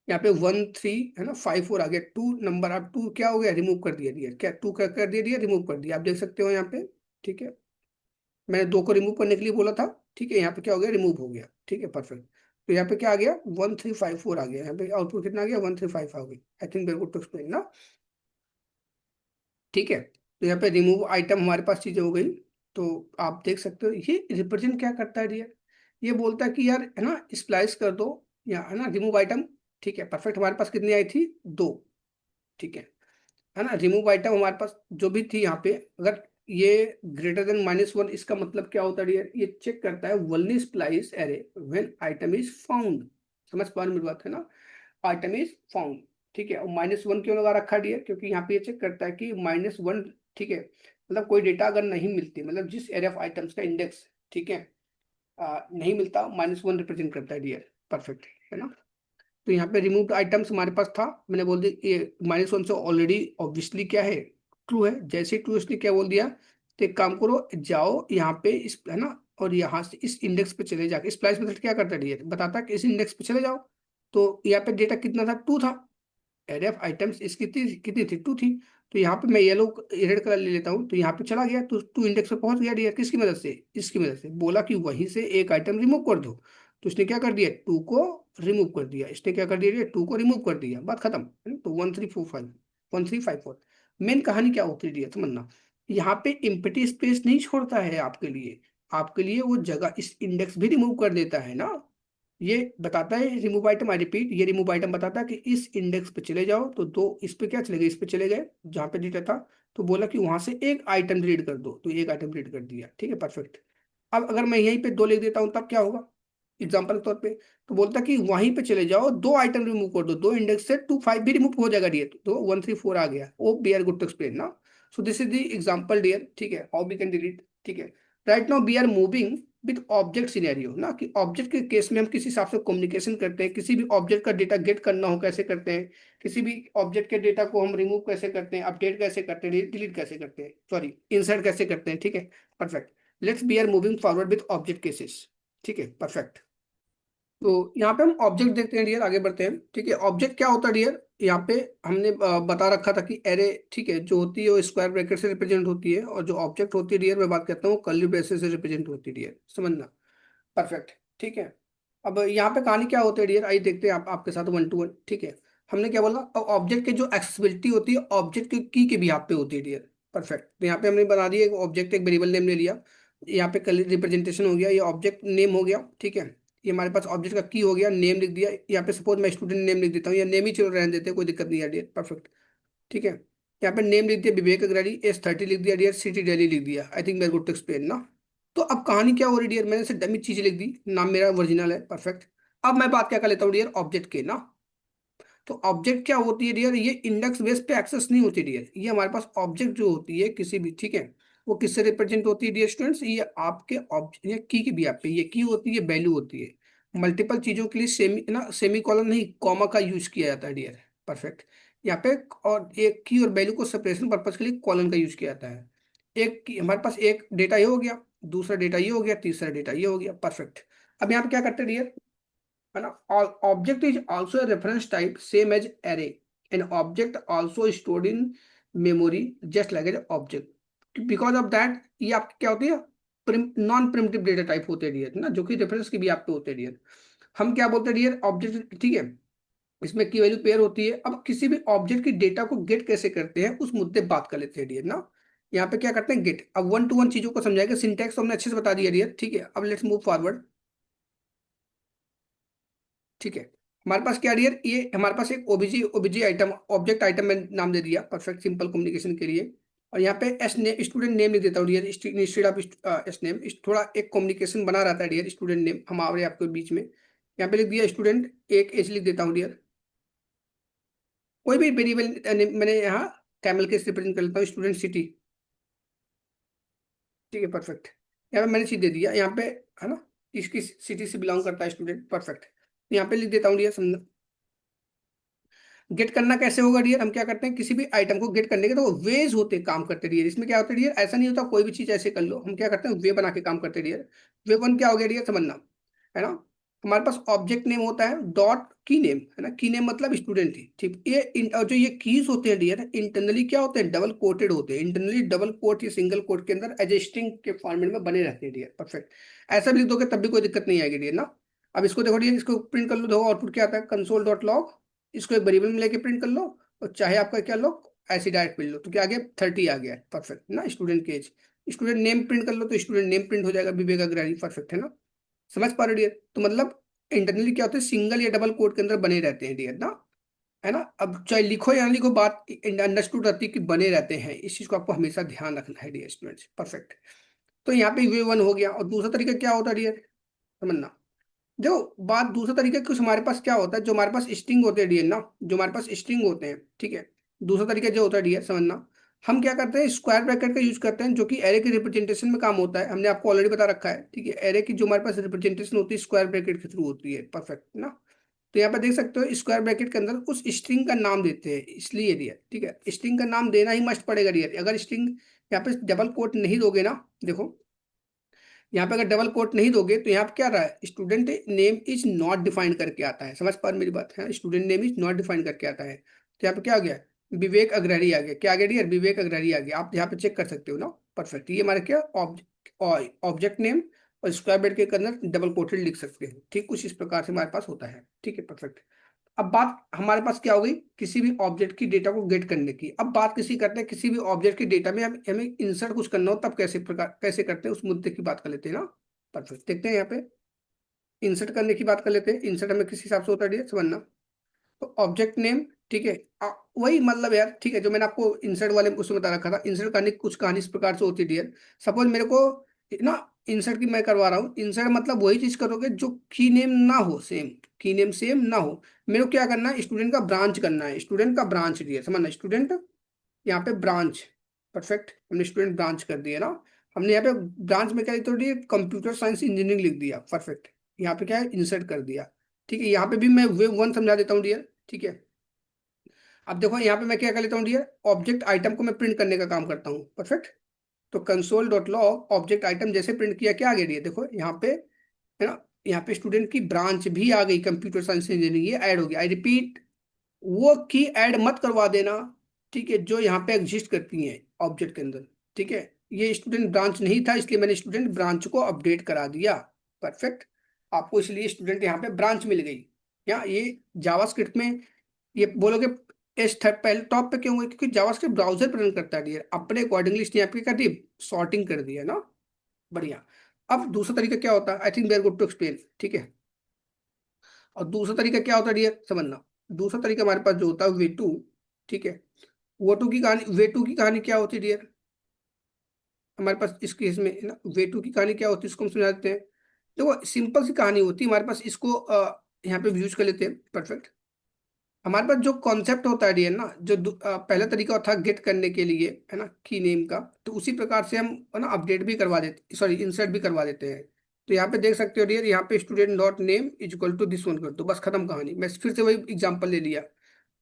यहाँ पे 1 3, है ना, 5 4 आ गया, 2 नंबर, आप 2 क्या हो गया, रिमूव कर दिया डियर, क्या 2 क्या कर दिया डियर, रिमूव कर दिया, आप देख सकते हो यहाँ पे, ठीक है। मैंने 2 को रिमूव करने के लिए बोला था, ठीक है, यहाँ पे क्या हो गया, रिमूव हो गया, ठीक है, परफेक्ट। तो यहाँ पे क्या आ गया, 1 3 5 4 आ गया, यहाँ पे आउटपुट कितना आ गया, 1 3 5 आ गया। I think very good to explain ना, ठीक है। तो यहाँ पे रिमूव आइटम हमारे पास चीजें हो गई। तो आप देख सकते हो ये रिप्रेजेंट क्या करता है डियर, ये बोलता है कि यार, है ना, स्प्लाइस कर दो, या, है ना, रिमूव आइटम, ठीक है, परफेक्ट। हमारे पास कितनी आई थी, 2, ठीक है ना। रिमूव आइटम हमारे पास जो भी थी यहाँ पे, अगर ये ग्रेटर देन -1, इसका मतलब क्या होता है डियर, ये चेक करता है only splice array when item is found, समझ पा रहे हो मेरी बात, है ना, आइटम इज फाउंड, ठीक है। और -1 क्यों लगा रखा डियर, क्योंकि यहाँ पे ये चेक करता है कि -1, ठीक है, मतलब कोई डेटा अगर नहीं मिलती, मतलब जिस एरे ऑफ आइटम्स का इंडेक्स, ठीक है, नहीं मिलता, -1 रिप्रेजेंट करता है डियर, परफेक्ट, है ना। तो यहाँ पे रिमूव्ड आइटम्स हमारे पास था, मैंने बोल दिया ये -1 से ऑलरेडी ऑब्वियसली क्या है, ट्रू है। जैसे ही ट्रू, इसलिए क्या बोल दिया, तो एक काम करो, जाओ यहाँ पे इस, है ना, और यहाँ से इस इंडेक्स पे चले जाके, स्प्लाइस मेथड क्या करता है ये बताता है कि इस इंडेक्स पे चले जाओ। तो यहाँ पे डेटा कितना था, 2 था, एरे ऑफ आइटम्स इसकी कितनी थी, 2 थी। तो यहाँ पे मैं येलो रेड कलर ले लेता हूँ, तो यहाँ पे चला गया, तो 2 इंडेक्स पे पहुंच गया डियर, किसकी मदद से, इसकी मदद से, बोला कि वहीं से एक आइटम रिमूव कर दो, तो इसने क्या कर दिया, 2 को रिमूव कर दिया, इसने क्या कर दिया, 2 को रिमूव कर दिया, बात खत्म, है ना? तो 1 3 4 5 मेन कहानी क्या होती है डियर, समझना, यहाँ पे इम्पटी स्पेस नहीं छोड़ता है आपके लिए, आपके लिए वो जगह इस इंडेक्स भी रिमूव कर देता है ना। ये बताता है रिमूव आइटम, आई रिपीट, ये रिमूव आइटम बताता है कि इस इंडेक्स पे चले जाओ, तो दो इस पे क्या चले गए, इस पे चले गए जहाँ पे डेटा था, तो बोला कि वहां से एक आइटम रीड कर दो, तो एक आइटम रीड कर दिया, ठीक है, परफेक्ट। अब अगर मैं यहीं पे 2 लिख देता हूँ तब क्या होगा, एग्जाम्पल के तौर पे, तो बोलता कि वहीं पे चले जाओ, 2 आइटम रिमूव कर दो, 2 इंडेक्स से 2 5 भी रिमूव हो जाएगा डियर, तो 1 3 4 आ गया, oh we are good to explain ना। So this is the example dear, ठीक है, हाउ वी कैन डिलीट, ठीक है। Right now we are moving with object scenario ना, कि ऑब्जेक्ट के केस में हम किस हिसाब से कम्युनिकेशन करते हैं, किसी भी ऑब्जेक्ट का डेटा गेट करना हो कैसे करते हैं, किसी भी ऑब्जेक्ट के डेटा को हम रिमूव कैसे करते हैं, अपडेट कैसे करते हैं, डिलीट कैसे करते हैं, सॉरी इंसर्ट कैसे करते हैं, ठीक है, perfect. Let's be are moving forward with object cases, ठीक है, परफेक्ट। तो यहाँ पे हम ऑब्जेक्ट देखते हैं डियर, आगे बढ़ते हैं, ठीक है। ऑब्जेक्ट क्या होता है डियर, यहाँ पे हमने बता रखा था कि एरे, ठीक है, जो होती है वो स्क्वायर ब्रैकेट से रिप्रेजेंट होती है, और जो ऑब्जेक्ट होती है डियर, मैं बात करता हूँ कर्ली ब्रेसेस से रिप्रेजेंट होती है डियर, समझना, परफेक्ट, ठीक है। अब यहाँ पे कहानी क्या होती है डियर, आइए देखते हैं आपके साथ 1 to 1, ठीक है। हमने क्या बोला, अब ऑब्जेक्ट के जो एक्सेसिबिलिटी होती है ऑब्जेक्ट के की के बिहाफ पे होती है डियर। परफेक्ट। तो यहाँ पे हमने बना दिया एक ऑब्जेक्ट, एक वेरिएबल नेम ले लिया, यहाँ पे कल रिप्रेजेंटेशन हो गया, ये ऑब्जेक्ट नेम हो गया, ठीक है। ये हमारे पास ऑब्जेक्ट का की हो गया, नेम लिख दिया, यहाँ पे सपोज मैं स्टूडेंट नेम लिख देता हूँ, या नेम ही चलो रहने देते हैं, कोई दिक्कत नहीं है डियर। परफेक्ट, ठीक है। यहाँ पे नेम लिख दिया विवेक अग्रवाल, एज 30 लिख दिया डियर, सिटी दिल्ली लिख दिया। I think very good to explain ना। तो अब कहानी क्या हो रही है डियर, मैंने सिर्फ डमी चीजें लिख दी, नाम मेरा ओरिजिनल है। परफेक्ट। अब मैं बात क्या कर लेता हूँ डियर, ऑब्जेक्ट के ना। तो ऑब्जेक्ट क्या होती है डियर, ये इंडेक्स बेस पे एक्सेस नहीं होती डियर, ये हमारे पास ऑब्जेक्ट जो होती है किसी भी, ठीक है, वो किससे रिप्रेजेंट होती है डियर स्टूडेंट्स, ये आपके ऑब्जेक्ट, ये की भी आप पे, ये की होती है, वैल्यू होती है। मल्टीपल चीजों के लिए सेमी ना, सेमी कॉलन नहीं कॉमा का यूज किया जाता है डियर। परफेक्ट। यहाँ पे और एक की और वैल्यू को सेपरेशन पर्पज के लिए कॉलन का यूज किया जाता है। एक हमारे पास एक डेटा ये हो गया, दूसरा डेटा ये हो गया, तीसरा डेटा ये हो गया। परफेक्ट। अब यहाँ पे क्या करते हैं डियर, है ना, object is also a reference type same as array, an object also stored in memory just like an object, because of that ये आपकी क्या होती है, नॉन प्रिमिटिव डेटा टाइप होते हैं डियर ना, जो कि रेफरेंस के भी आप पे होते हैं डियर। हम क्या बोलते हैं डियर, ऑब्जेक्ट, ठीक है, इसमें की वैल्यू पेयर होती है। अब किसी भी ऑब्जेक्ट की डेटा को गेट कैसे करते हैं उस मुद्दे पे बात कर लेते हैं डियर ना। यहाँ पे क्या करते हैं गेट, अब वन टू वन चीजों को समझाएगा, सिंटैक्स तो हमने अच्छे से बता दिया डियर, ठीक है। अब लेट्स मूव फॉरवर्ड, ठीक है। हमारे पास क्या डियर, ये हमारे पास एक ओबीजी ओबीजी आइटम, ऑब्जेक्ट आइटम में नाम दे दिया, परफेक्ट सिंपल कम्युनिकेशन के लिए। और यहाँ पे एस ने स्टूडेंट नेम लिख देता हूँ dear, instead of S name, थोड़ा एक कम्युनिकेशन बना रहता है डियर, स्टूडेंट नेम हमारे आपके बीच में। यहाँ पे लिख दिया स्टूडेंट, एक एज लिख देता हूँ डियर, कोई भी वेरिएबल मैंने यहाँ कैमल के रिप्रेजेंट कर लेता हूँ, स्टूडेंट सिटी, ठीक है। परफेक्ट। यहाँ पे मैंने चीज दे दिया यहाँ पे, है ना, इसकी सिटी से बिलोंग करता है स्टूडेंट। परफेक्ट। यहाँ पे लिख देता हूँ डियर, गेट करना कैसे होगा डियर, हम क्या करते हैं किसी भी आइटम को गेट करने के तो वेज होते हैं काम करते डियर। इसमें क्या होता है डियर, ऐसा नहीं होता कोई भी चीज ऐसे कर लो, हम क्या करते हैं वे बना के काम करते डियर। वे वन क्या हो गया डियर, समझना, है ना। हमारे पास ऑब्जेक्ट नेम होता है डॉट की नेम, है ना, की नेम मतलब स्टूडेंट ही, ठीक। ये और जो ये कीज होते हैं डियर, इंटरनली क्या होते हैं, डबल कोटेड होते हैं, इंटरनली डबल कोट या सिंगल कोट के अंदर एज स्ट्रिंग के फॉर्मेट में बने रहते हैं डियर। परफेक्ट। ऐसा भी लिख दोगे तब भी कोई दिक्कत नहीं आएगी डियर ना। अब इसको देखो डियर, इसको प्रिंट कर लो, देखो आउटपुट क्या आता है, कंसोल डॉट लॉग, इसको एक वेरिएबल में लेके प्रिंट कर लो, और चाहे आपका क्या लो, ऐसे डायरेक्ट मिल लो, तो क्या आ गया 30 आ गया है। परफेक्ट ना, स्टूडेंट के एज, स्टूडेंट नेम प्रिंट कर लो तो स्टूडेंट नेम प्रिंट हो जाएगा, विवेक अग्रवाल। परफेक्ट है ना, समझ पा रहे हो डियर, तो मतलब इंटरनली क्या होता है, सिंगल या डबल कोड के अंदर बने रहते हैं डियर ना, है ना। अब चाहे लिखो या ना लिखो, बात अंडरस्टूड रहती है कि बने रहते हैं, इस चीज को आपको हमेशा ध्यान रखना है डियर स्टूडेंट्स। परफेक्ट। तो यहाँ पे वे वन हो गया, और दूसरा तरीका क्या होता है डियर, समझना, जो बात दूसरा तरीका कुछ हमारे पास क्या होता है, जो हमारे पास स्ट्रिंग होते हैं डियर ना, जो हमारे पास स्ट्रिंग होते हैं, ठीक है। दूसरा तरीका जो होता है डियर, समझना, हम क्या करते हैं स्क्वायर ब्रैकेट का यूज करते हैं, जो कि एरे के रिप्रेजेंटेशन में काम होता है, हमने आपको ऑलरेडी बता रखा है, ठीक है। एरे की जो हमारे पास रिप्रेजेंटेशन होती है स्क्वायर ब्रैकेट के थ्रू होती है। परफेक्ट ना। तो यहाँ पे देख सकते हो स्क्वायर ब्रैकेट के अंदर उस स्ट्रिंग का नाम देते हैं, इसलिए डियर, ठीक है, स्ट्रिंग का नाम देना ही मस्ट पड़ेगा डियर। अगर स्ट्रिंग यहाँ पे डबल कोट नहीं दोगे ना, देखो यहाँ पे अगर डबल कोट नहीं दोगे तो यहाँ पे क्या रहा है, student name is not defined करके आता है, समझ पा रहे मेरी बात है, student name is not defined करके आता है। तो यहाँ पे क्या आ गया, विवेक अग्रवाल आ गया, क्या आ गया डियर, विवेक अग्रवाल आ गया, आप यहाँ पे चेक कर सकते हो ना। परफेक्ट। ये हमारे क्या ऑब्जेक्ट नेम, और स्क्वायर ब्रैकेट के अंदर डबल कोटेड लिख सकते हैं, ठीक, कुछ इस प्रकार से हमारे पास होता है, ठीक है। परफेक्ट। अब बात हमारे पास क्या हो गई, किसी भी ऑब्जेक्ट की डेटा को गेट करने की। अब बात किसी करते हैं किसी भी ऑब्जेक्ट की डेटा में हम हमें इंसर्ट कुछ करना हो, तब कैसे प्रकार कैसे करते हैं उस मुद्दे की बात कर लेते हैं ना। परफेक्ट। देखते हैं यहाँ पे इंसर्ट करने की बात कर लेते हैं, इंसर्ट हमें किस हिसाब से होता है समझना। तो ऑब्जेक्ट नेम, ठीक है, वही मतलब यार, ठीक है, जो मैंने आपको इंसर्ट वाले उसमें बता रखा था, इंसर्ट करने की कुछ कहानी इस प्रकार से होती है डियर। सपोज मेरे को ना इंसर्ट की मैं करवा रहा हूँ, इंसर्ट मतलब वही चीज करोगे जो की नेम ना हो, सेम की नेम सेम ना हो। मेरे को क्या करना है, स्टूडेंट का ब्रांच करना है, स्टूडेंट का ब्रांच डियर, समझना, स्टूडेंट यहाँ पे ब्रांच। परफेक्ट। हमने स्टूडेंट ब्रांच कर दिया ना। हमने यहाँ पे ब्रांच में क्या लिख दिया, कंप्यूटर साइंस इंजीनियरिंग लिख दिया। परफेक्ट। यहाँ पे क्या है, इंसर्ट कर दिया, ठीक है। यहाँ पे भी मैं वे वन समझा देता हूँ डियर, ठीक है। अब देखो यहाँ पे मैं क्या कर लेता हूँ डियर, ऑब्जेक्ट आइटम को मैं प्रिंट करने का काम करता हूँ। परफेक्ट। तो console dot log object item जैसे प्रिंट किया, क्या आ गया डियर, देखो यहाँ पे, है ना, यहाँ पे स्टूडेंट की ब्रांच भी आ गई, कंप्यूटर साइंस इंजीनियरिंग, ये ऐड हो गया। आई रिपीट, वो की ऐड मत करवा देना, ठीक है, जो यहाँ पे एग्जिस्ट करती हैं ऑब्जेक्ट के अंदर, ठीक है। ये स्टूडेंट ब्रांच नहीं था, इसलिए मैंने स्टूडेंट ब्रांच को अपडेट करा दिया। परफेक्ट। आपको इसलिए स्टूडेंट यहाँ पे ब्रांच मिल गई। या ये जावास्क्रिप्ट में ये बोलोगे एस थर्ड पहले टॉप पे क्यों हुआ, क्योंकि जावास्क्रिप्ट ब्राउजर पर रन करता है डियर, अपने अकॉर्डिंगली इसने यहाँ पे कर दी, सॉर्टिंग कर दिया ना। बढ़िया। अब दूसरा तरीका क्या होता है, I think we are good to explain, ठीक है। और दूसरा तरीका क्या होता है डियर, समझना। दूसरा तरीका हमारे पास जो होता है वे टू, ठीक है। वो टू की कहानी, वे टू की कहानी क्या होती है डियर, हमारे पास इस केस में है ना, वे टू की कहानी क्या होती है इसको हम समझा देते हैं। देखो सिंपल सी कहानी होती है हमारे पास, इसको यहाँ पे यूज कर लेते हैं, परफेक्ट। हमारे पास जो कॉन्सेप्ट होता है डियर ना, जो पहला तरीका था गेट करने के लिए है ना की नेम का, तो उसी प्रकार से हम है ना अपडेट भी करवा देते, सॉरी इंसर्ट भी करवा देते हैं। तो यहाँ पे देख सकते हो डियर, यहाँ पे student dot name is equal to this one कर दो, बस खत्म कहानी। मैं फिर से वही एग्जांपल ले लिया,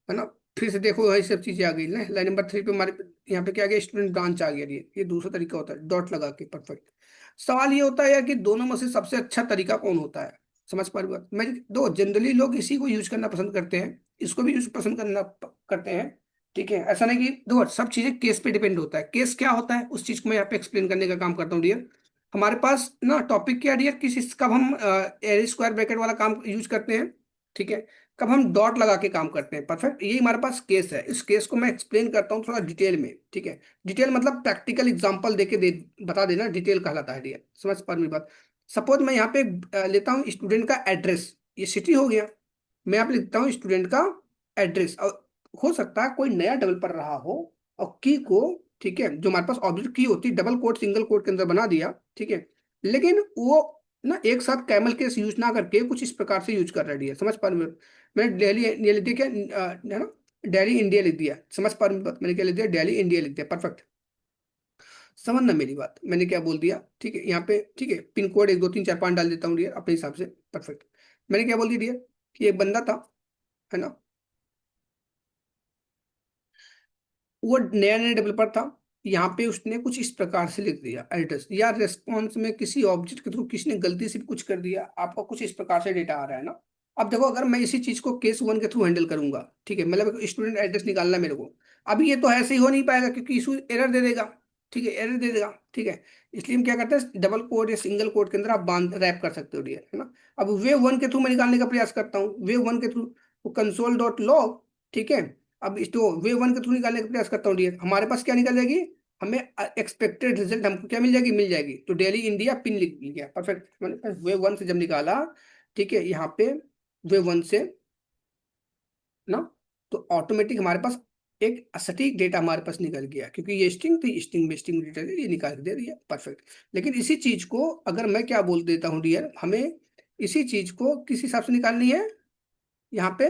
है ना। फिर से देखो वही सब चीजें आ गई ना, लाइन नंबर 3 पे हमारे यहाँ पे क्या आ गया, स्टूडेंट ब्रांच आ गया, ये दूसरा तरीका होता है डॉट लगा के, परफेक्ट। सवाल ये होता है यार कि दोनों में से सबसे अच्छा तरीका कौन होता है, समझ पा रही हो बात? मैं दो जनरली लोग इसी को यूज करना पसंद करते हैं, इसको भी यूज पसंद करते हैं, ठीक है। ऐसा नहीं कि दो, सब चीजें केस पे डिपेंड होता है, केस क्या होता है उस चीज को मैं यहाँ पे एक्सप्लेन करने का काम करता हूँ डियर। हमारे पास ना टॉपिक क्या डियर, किस कब हम एरी स्क्वायर ब्रैकेट वाला काम यूज करते हैं, ठीक है। कब हम डॉट लगा के काम करते हैं, परफेक्ट। यही हमारे पास केस है, इस केस को मैं एक्सप्लेन करता हूँ थोड़ा डिटेल में, ठीक है। डिटेल मतलब प्रैक्टिकल एग्जांपल देके बता देना, डिटेल कहलाता है डियर, समझ पा रही बात। सपोज मैं यहाँ पे लेता हूँ स्टूडेंट का एड्रेस, ये सिटी हो गया। मैं यहाँ पे लिखता हूँ स्टूडेंट का एड्रेस, और हो सकता है कोई नया डेवलपर रहा हो और की को, ठीक है, जो हमारे पास ऑब्जेक्ट की होती है डबल कोट सिंगल कोट के अंदर बना दिया, ठीक है। लेकिन वो ना एक साथ कैमल केस यूज ना करके कुछ इस प्रकार से यूज कर रही है, समझ पा रहे हो? मैंने डेली ये लिख दिया क्या, है ना, डेली इंडिया लिख दिया, समझ पा रहे हो बात? मैंने क्या लिख दिया, डेली इंडिया लिख दिया, परफेक्ट। समझना मेरी बात, मैंने क्या बोल दिया, ठीक है। यहाँ पे ठीक है, पिन कोड 1 2 3 4 5 डाल देता हूँ डियर अपने हिसाब से, परफेक्ट। मैंने क्या बोल दिया डियर, कि एक बंदा था, है ना, वो नया नया डेवलपर था। यहाँ पे उसने कुछ इस प्रकार से लिख दिया एड्रेस, या रेस्पॉन्स में किसी ऑब्जेक्ट के थ्रू किसी ने गलती से भी कुछ कर दिया, आपका कुछ इस प्रकार से डेटा आ रहा है ना। अब देखो अगर मैं इसी चीज को केस वन के थ्रू हैंडल करूंगा, ठीक है, मतलब स्टूडेंट एड्रेस निकालना है मेरे को। अभी ये तो ऐसे ही हो नहीं पाएगा क्योंकि इशू एरर दे देगा, ठीक है, एरर दे देगा, ठीक है। इसलिए हम क्या करते हैं, डबल कोड या सिंगल कोड के अंदर आप बांध रैप कर सकते हो डियर, है ना। अब वे वन के थ्रू मैं निकालने का प्रयास करता हूँ, वे वन के थ्रू कंसोल डॉट लॉग, ठीक है। अब इसको वे वन के थ्रू निकालने का प्रयास करता हूँ डियर, हमारे पास क्या निकल जाएगी, हमें एक्सपेक्टेड रिजल्ट हमको क्या मिल जाएगी, मिल जाएगी, तो डेली इंडिया पिन लिख लिया, परफेक्ट। मैंने पास वे वन से जब निकाला, ठीक है, यहाँ पे वे वन से ना, तो ऑटोमेटिक हमारे पास एक सटीक डेटा हमारे पास निकल गया, क्योंकि ये स्ट्रिंग थी, स्ट्रिंग में स्ट्रिंग डेटा ये निकाल के दे दिया, परफेक्ट। लेकिन इसी चीज को अगर मैं क्या बोल देता हूँ डियर, हमें इसी चीज को किस हिसाब से निकालनी है, यहाँ पे,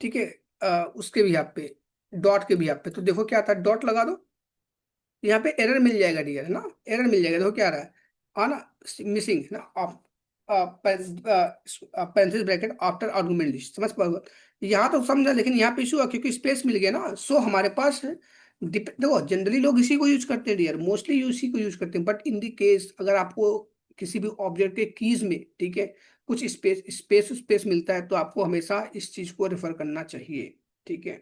ठीक है, उसके भी यहाँ पे, डॉट के भी यहाँ पे, तो देखो क्या था, डॉट लगा दो, यहाँ पे एरर मिल जाएगा डियर, है ना, एरर मिल जाएगा, देखो क्या आ रहा है, ना, मिसिंग ना of pencil bracket after argument list, समझ पाओगे? यहाँ तो समझा, लेकिन यहाँ पे इशू है क्योंकि स्पेस मिल गया ना, सो हमारे पास देखो जनरली लोग इसी को यूज करते हैं डियर, मोस्टली इसी को यूज करते हैं, बट इन दी केस अगर आपको किसी भी ऑब्जेक्ट के कीज में, ठीक है, कुछ स्पेस मिलता है, तो आपको हमेशा इस चीज को रेफर करना चाहिए, ठीक है,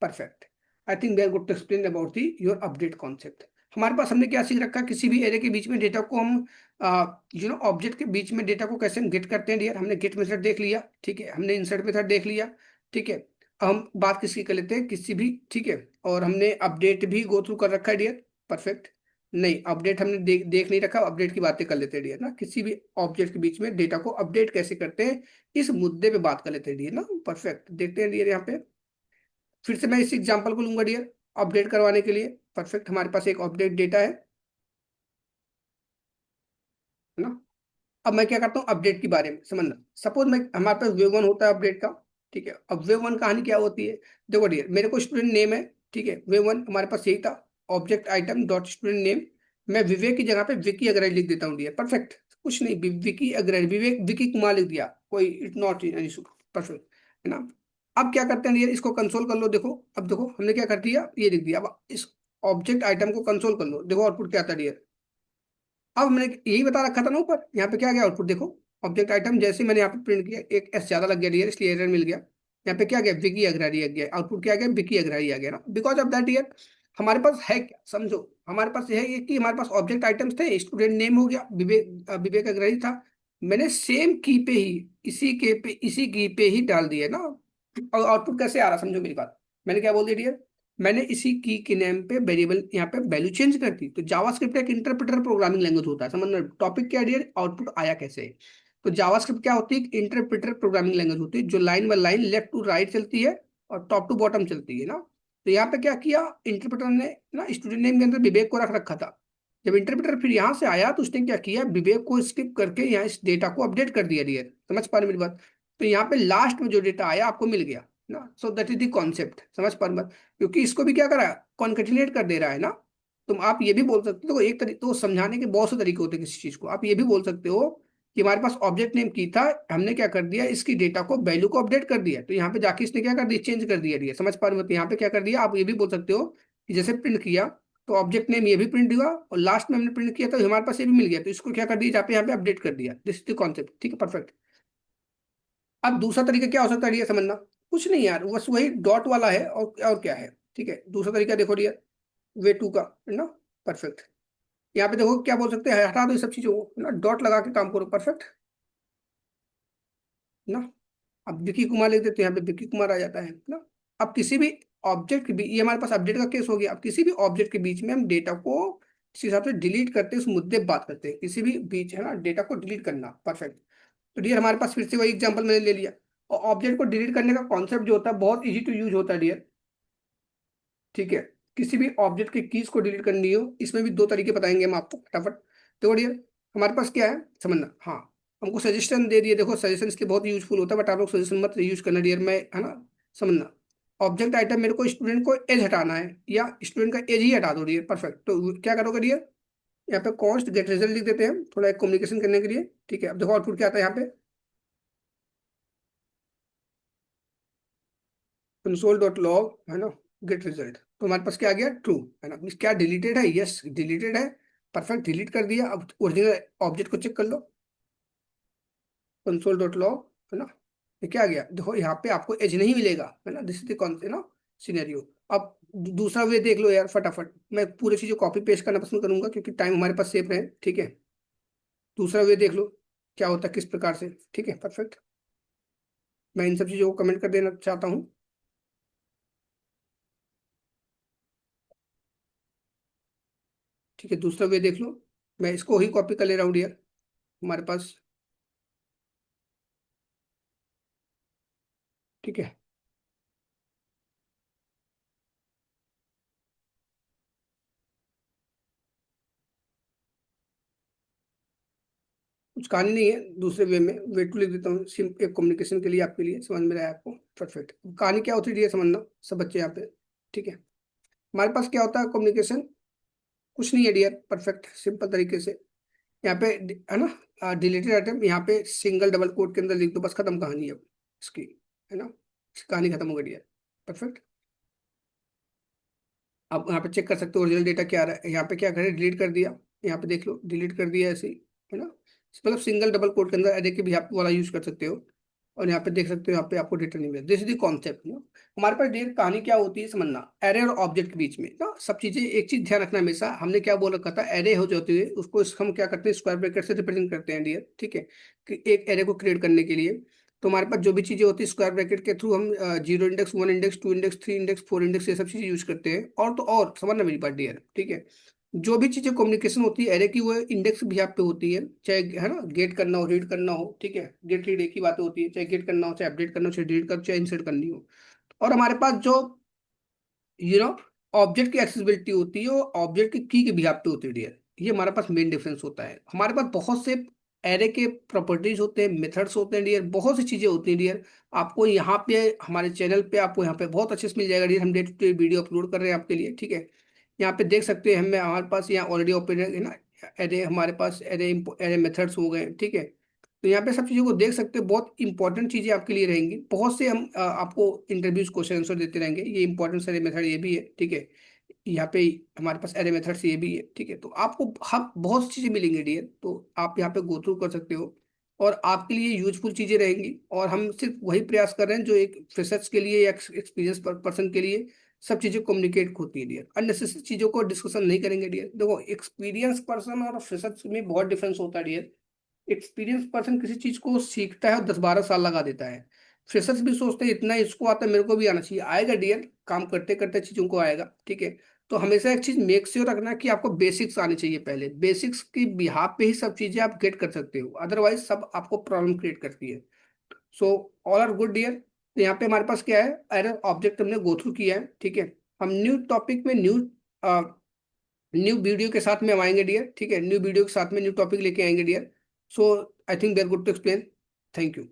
perfect. I think we are good to explain about the your update concept. हमारे पास हमने क्या सीख रखा, किसी भी एरे के बीच में डेटा को हम ऑब्जेक्ट के बीच में डेटा को कैसे हम गेट करते हैं डियर, हमने गेट मेथड देख लिया, ठीक है, हमने इंसर्ट मेथड देख लिया, ठीक है। अब हम बात किसकी कर लेते हैं, किसी भी, ठीक है, और हमने अपडेट भी गो थ्रू कर रखा है डियर, परफेक्ट। नहीं अपडेट हमने देख नहीं रखा, अपडेट की बातें कर लेते हैं डियर ना, किसी भी ऑब्जेक्ट के बीच में डेटा को अपडेट कैसे करते हैं, इस मुद्दे पे बात कर लेते हैं डियर ना, परफेक्ट। देखते हैं डियर यहाँ पे, फिर से मैं इस एग्जांपल को लूंगा डियर अपडेट करवाने के लिए, परफेक्ट। हमारे पास एक अपडेट डेटा है ना। अब मैं क्या करता हूँ अपडेट के बारे में समझना, सपोज मैं, हमारे पास वे वन होता है अपडेट का, ठीक है। अब वे वन कहानी क्या होती है, देखो डियर, मेरे को स्टूडेंट नेम है, ठीक है, वे वन हमारे पास यही था, object item dot student name. मैं विवेक की जगह पे विकी अग्रवाल लिख देता हूँ डियर, परफेक्ट। कुछ नहीं, विकी अग्रवाल, विवेक विकी कुमार लिख दिया, कोई it not an issue, perfect, है ना। अब क्या करते हैं डियर, इसको कंसोल कर लो, देखो अब देखो हमने क्या कर दिया, ये लिख दिया। अब इस ऑब्जेक्ट आइटम को कंसोल कर लो, देखो आउटपुट क्या आता है डियर। अब मैंने यही बता रखा था ना ऊपर, यहाँ पे क्या गया आउटपुट देखो, ऑब्जेक्ट आइटम जैसे मैंने यहाँ पे प्रिंट किया, एक एस ज्यादा लग गया डियर, इसलिए एरर मिल गया। यहाँ पे क्या गया, विकी अग्रवाल आ गया, आउटपुट क्या गया, विकी अग्रवाल आ गया ना, बिकॉज ऑफ दैट ईयर हमारे पास है क्या समझो, हमारे पास है ये कि हमारे पास ऑब्जेक्ट आइटम्स थे, स्टूडेंट नेम हो गया, विवेक अग्रवाल था, मैंने सेम की पे ही, इसी की पे ही डाल दिया ना, और आउटपुट कैसे आ रहा, समझो मेरी बात। मैंने क्या बोल दिया डियर, मैंने इसी की के नेम पे वेरिएबल यहाँ पे वैल्यू चेंज कर दी। तो जावास्क्रिप्ट एक इंटरप्रेटर प्रोग्रामिंग लैंग्वेज होता है, समझना टॉपिक क्या है डियर, आउटपुट आया कैसे है। तो जावास्क्रिप्ट क्या होती है, इंटरप्रेटर प्रोग्रामिंग लैंग्वेज होती है, जो line by line left to right चलती है और टॉप टू बॉटम चलती है ना। तो यहाँ पे क्या किया इंटरप्रेटर ने ना, स्टूडेंट नेम के अंदर विवेक को रख रखा था। जब इंटरप्रेटर फिर यहाँ से आया तो उसने क्या किया, विवेक को स्किप करके यहाँ इस डेटा को अपडेट कर दिया डियर, समझ पा रहे मेरी बात। तो यहाँ पे लास्ट में जो डेटा आया आपको मिल गया ना। So that is the concept, समझ पा रहे हैं बात? क्योंकि इसको भी क्या करा, कॉन्केटिनेट कर दे रहा है ना। तुम आप ये भी बोल सकते हो, एक तरीके तो समझाने के बहुत से तरीके होते हैं किसी चीज को। आप ये भी बोल सकते हो कि हमारे पास ऑब्जेक्ट नेम की था, हमने क्या कर दिया, इसकी डेटा को वैल्यू को अपडेट कर दिया, तो यहाँ पे जाके इसने क्या कर दिया, चेंज कर दिया। समझ पा रहे हो? तो यहाँ पे क्या कर दिया, आप ये भी बोल सकते हो कि जैसे प्रिंट किया तो ऑब्जेक्ट नेम ये भी प्रिंट हुआ, और लास्ट में हमने प्रिंट किया तो हमारे पास ये भी मिल गया, तो इसको क्या कर दिया, यहाँ पे अपडेट कर दिया। दिस इज द कॉन्सेप्ट, ठीक है, परफेक्ट। अब दूसरा तरीका क्या हो सकता है ये समझना, कुछ नहीं यार, बस वही डॉट वाला है, और क्या है, ठीक है। दूसरा तरीका देखो ये वे टू का, है ना, परफेक्ट। यहाँ पे देखो क्या बोल सकते हैं, हटा दो ये सब चीजों को ना, डॉट लगा के काम करो, परफेक्ट ना। अब विकी कुमार लिख देते हैं, यहाँ पे विकी कुमार आ जाता है ना। अब किसी भी ऑब्जेक्ट के बीच, ये हमारे पास अपडेट का केस हो गया। अब किसी भी ऑब्जेक्ट के बीच में हम डेटा को इस हिसाब से डिलीट करते हैं, उस मुद्दे पे बात करते हैं, किसी भी बीच, है ना, डेटा को डिलीट करना, परफेक्ट। तो डियर हमारे पास फिर से वही एग्जांपल मैंने ले लिया। और ऑब्जेक्ट को डिलीट करने का कॉन्सेप्ट जो होता है बहुत इजी टू यूज होता है डियर, ठीक है। किसी भी ऑब्जेक्ट की कीज को डिलीट करनी हो, इसमें भी दो तरीके बताएंगे हम आपको फटाफट। देखो डियर हमारे पास क्या है समझना, हाँ, हमको सजेशन दे दिए, देखो सजेशन इसके बहुत यूजफुल होता है, बट आप लोग सजेशन मत यूज करना डियर, मैं, है ना, समझना। ऑब्जेक्ट आइटम मेरे को स्टूडेंट को एज हटाना है, या स्टूडेंट का एज ही हटा दो डियर, परफेक्ट। तो क्या करोगे डियर, यहाँ पे कॉन्स्ट गेट रिजल्ट लिख देते हैं थोड़ा एक कम्युनिकेशन करने के लिए, ठीक है। अब देखो आउटपुट क्या आता है यहाँ पे, कंसोल डॉट लॉग, है ना, गेट रिजल्ट। तो हमारे पास क्या आ गया, ट्रू, है ना। क्या डिलीटेड है, यस डिलीटेड है, परफेक्ट, डिलीट कर दिया। अब ओरिजिनल ऑब्जेक्ट को चेक कर लो, कंसोल डॉट लॉग, है ना। ये क्या आ गया, देखो यहाँ पे आपको एज नहीं मिलेगा, है ना, दिस इज द कौन, है ना, सिनेरियो। अब दूसरा वे देख लो यार फटाफट, मैं पूरी चीजें कॉपी पेस्ट करना पसंद करूंगा क्योंकि टाइम हमारे पास सेफ है, ठीक है। दूसरा वे देख लो क्या होता है किस प्रकार से, ठीक है, परफेक्ट। मैं इन सब चीजों को कमेंट कर देना चाहता हूँ, ठीक है। दूसरा वे देख लो, मैं इसको ही कॉपी कर ले रहा हूँ डियर, हमारे पास, ठीक है। कुछ कहानी नहीं है, दूसरे वे में वे टू लिख देता हूँ, सिम एक कम्युनिकेशन के लिए आपके लिए, समझ में आया आपको, परफेक्ट। कहानी क्या होती है ये समझना सब बच्चे यहाँ पे, ठीक है। हमारे पास क्या होता है कम्युनिकेशन, कुछ नहीं है डियर, परफेक्ट, सिंपल तरीके से यहाँ पे है ना, डिलीटेड आइटम यहाँ पे सिंगल डबल कोट के अंदर लिख दो, बस खत्म कहानी अब इसकी, है ना, कहानी खत्म हो गई डियर, परफेक्ट। आप यहाँ पे चेक कर सकते हो ओरिजिनल डेटा क्या आ रहा है, यहाँ पे क्या करें, डिलीट कर दिया, यहाँ पे देख लो डिलीट कर दिया ऐसे ही, है ना। मतलब सिंगल डबल कोट के अंदर एरे के भी आप वाला यूज कर सकते हो, और यहाँ पे देख सकते हो, यहाँ पे आपको डेटा नहीं मिला, दिस इज द कॉन्सेप्ट ना। हमारे पास डेट कहानी क्या होती है समझना, एरे और ऑब्जेक्ट के बीच में ना सब चीजें, एक चीज ध्यान रखना हमेशा, हमने क्या बोल रखा था, एरे हो जाती है उसको हम क्या करते हैं, स्क्वायर ब्रैकेट से रिप्रेजेंट करते हैं डियर, ठीक है। कि एक एरे को क्रिएट करने के लिए, तो हमारे पास जो भी चीजें होती है स्क्वायर ब्रैकेट के थ्रू हम zero index, one index, two index, three index, four index, ये सब चीजें यूज करते हैं। और तो और समझना मेरी बात डियर, ठीक है। जो भी चीजें कम्युनिकेशन होती है एरे की, वो इंडेक्स भी आप पे होती है, चाहे, है ना, गेट करना हो, रीड करना हो, ठीक है। गेट रीड एक ही बात होती है, चाहे गेट करना हो, चाहे अपडेट करना हो, चाहे डिलीट करना हो, चाहे इंसर्ट करनी हो। और हमारे पास जो, ऑब्जेक्ट की एक्सेसिबिलिटी होती है वो ऑब्जेक्ट की की भी आप पे होती है डियर, ये हमारे पास मेन डिफरेंस होता है। हमारे पास बहुत से एरे के प्रॉपर्टीज होते हैं, मेथड्स होते हैं डियर, बहुत सी चीजें होती हैं डियर। आपको यहाँ पे हमारे चैनल पे आपको यहाँ पे बहुत अच्छे से मिल जाएगा डियर, हम day to day video upload कर रहे हैं आपके लिए, ठीक है। यहाँ पे देख सकते हैं हमें, हमारे पास यहाँ ऑलरेडी ओपन है ना, एरे, हमारे पास एरे, एरे मेथड्स हो गए, ठीक है। तो यहाँ पे सब चीज़ों को देख सकते हैं, बहुत इंपॉर्टेंट चीज़ें आपके लिए रहेंगी, बहुत से हम आपको इंटरव्यूज क्वेश्चन आंसर देते रहेंगे, ये इंपॉर्टेंट सारे मेथड ये भी है, ठीक है। यहाँ पे हमारे पास एरे मेथड्स ये भी है, ठीक है। तो आपको हम बहुत सी चीज़ें मिलेंगी डियर, तो आप यहाँ पे गो थ्रू कर सकते हो, और आपके लिए यूजफुल चीज़ें रहेंगी। और हम सिर्फ वही प्रयास कर रहे हैं जो एक फ्रेशर्स के लिए या एक्सपीरियंस पर्सन के लिए सब चीज़ें कम्युनिकेट होती है डियर, अननेसेसरी चीज़ों को डिस्कशन नहीं करेंगे डियर। देखो एक्सपीरियंस पर्सन और फ्रेशर्स में बहुत डिफरेंस होता है डियर। एक्सपीरियंस पर्सन किसी चीज को सीखता है और 10-12 साल लगा देता है, फ्रेशर्स भी सोचते हैं इतना इसको आता है मेरे को भी आना चाहिए, आएगा डियर, काम करते करते चीजों को आएगा, ठीक है। तो हमेशा एक चीज मेक श्योर रखना कि आपको बेसिक्स आनी चाहिए, पहले बेसिक्स की बिहाफ पे ही सब चीजें आप गेट कर सकते हो, अदरवाइज सब आपको प्रॉब्लम क्रिएट करती है। So all are good dear. यहाँ पे हमारे पास क्या है, एरर ऑब्जेक्ट हमने गो थ्रू किया है, ठीक है। हम न्यू टॉपिक में न्यू वीडियो के साथ में हम आएंगे डियर, ठीक है, न्यू वीडियो के साथ में न्यू टॉपिक लेके आएंगे dear. So I think we are good to explain. Thank you.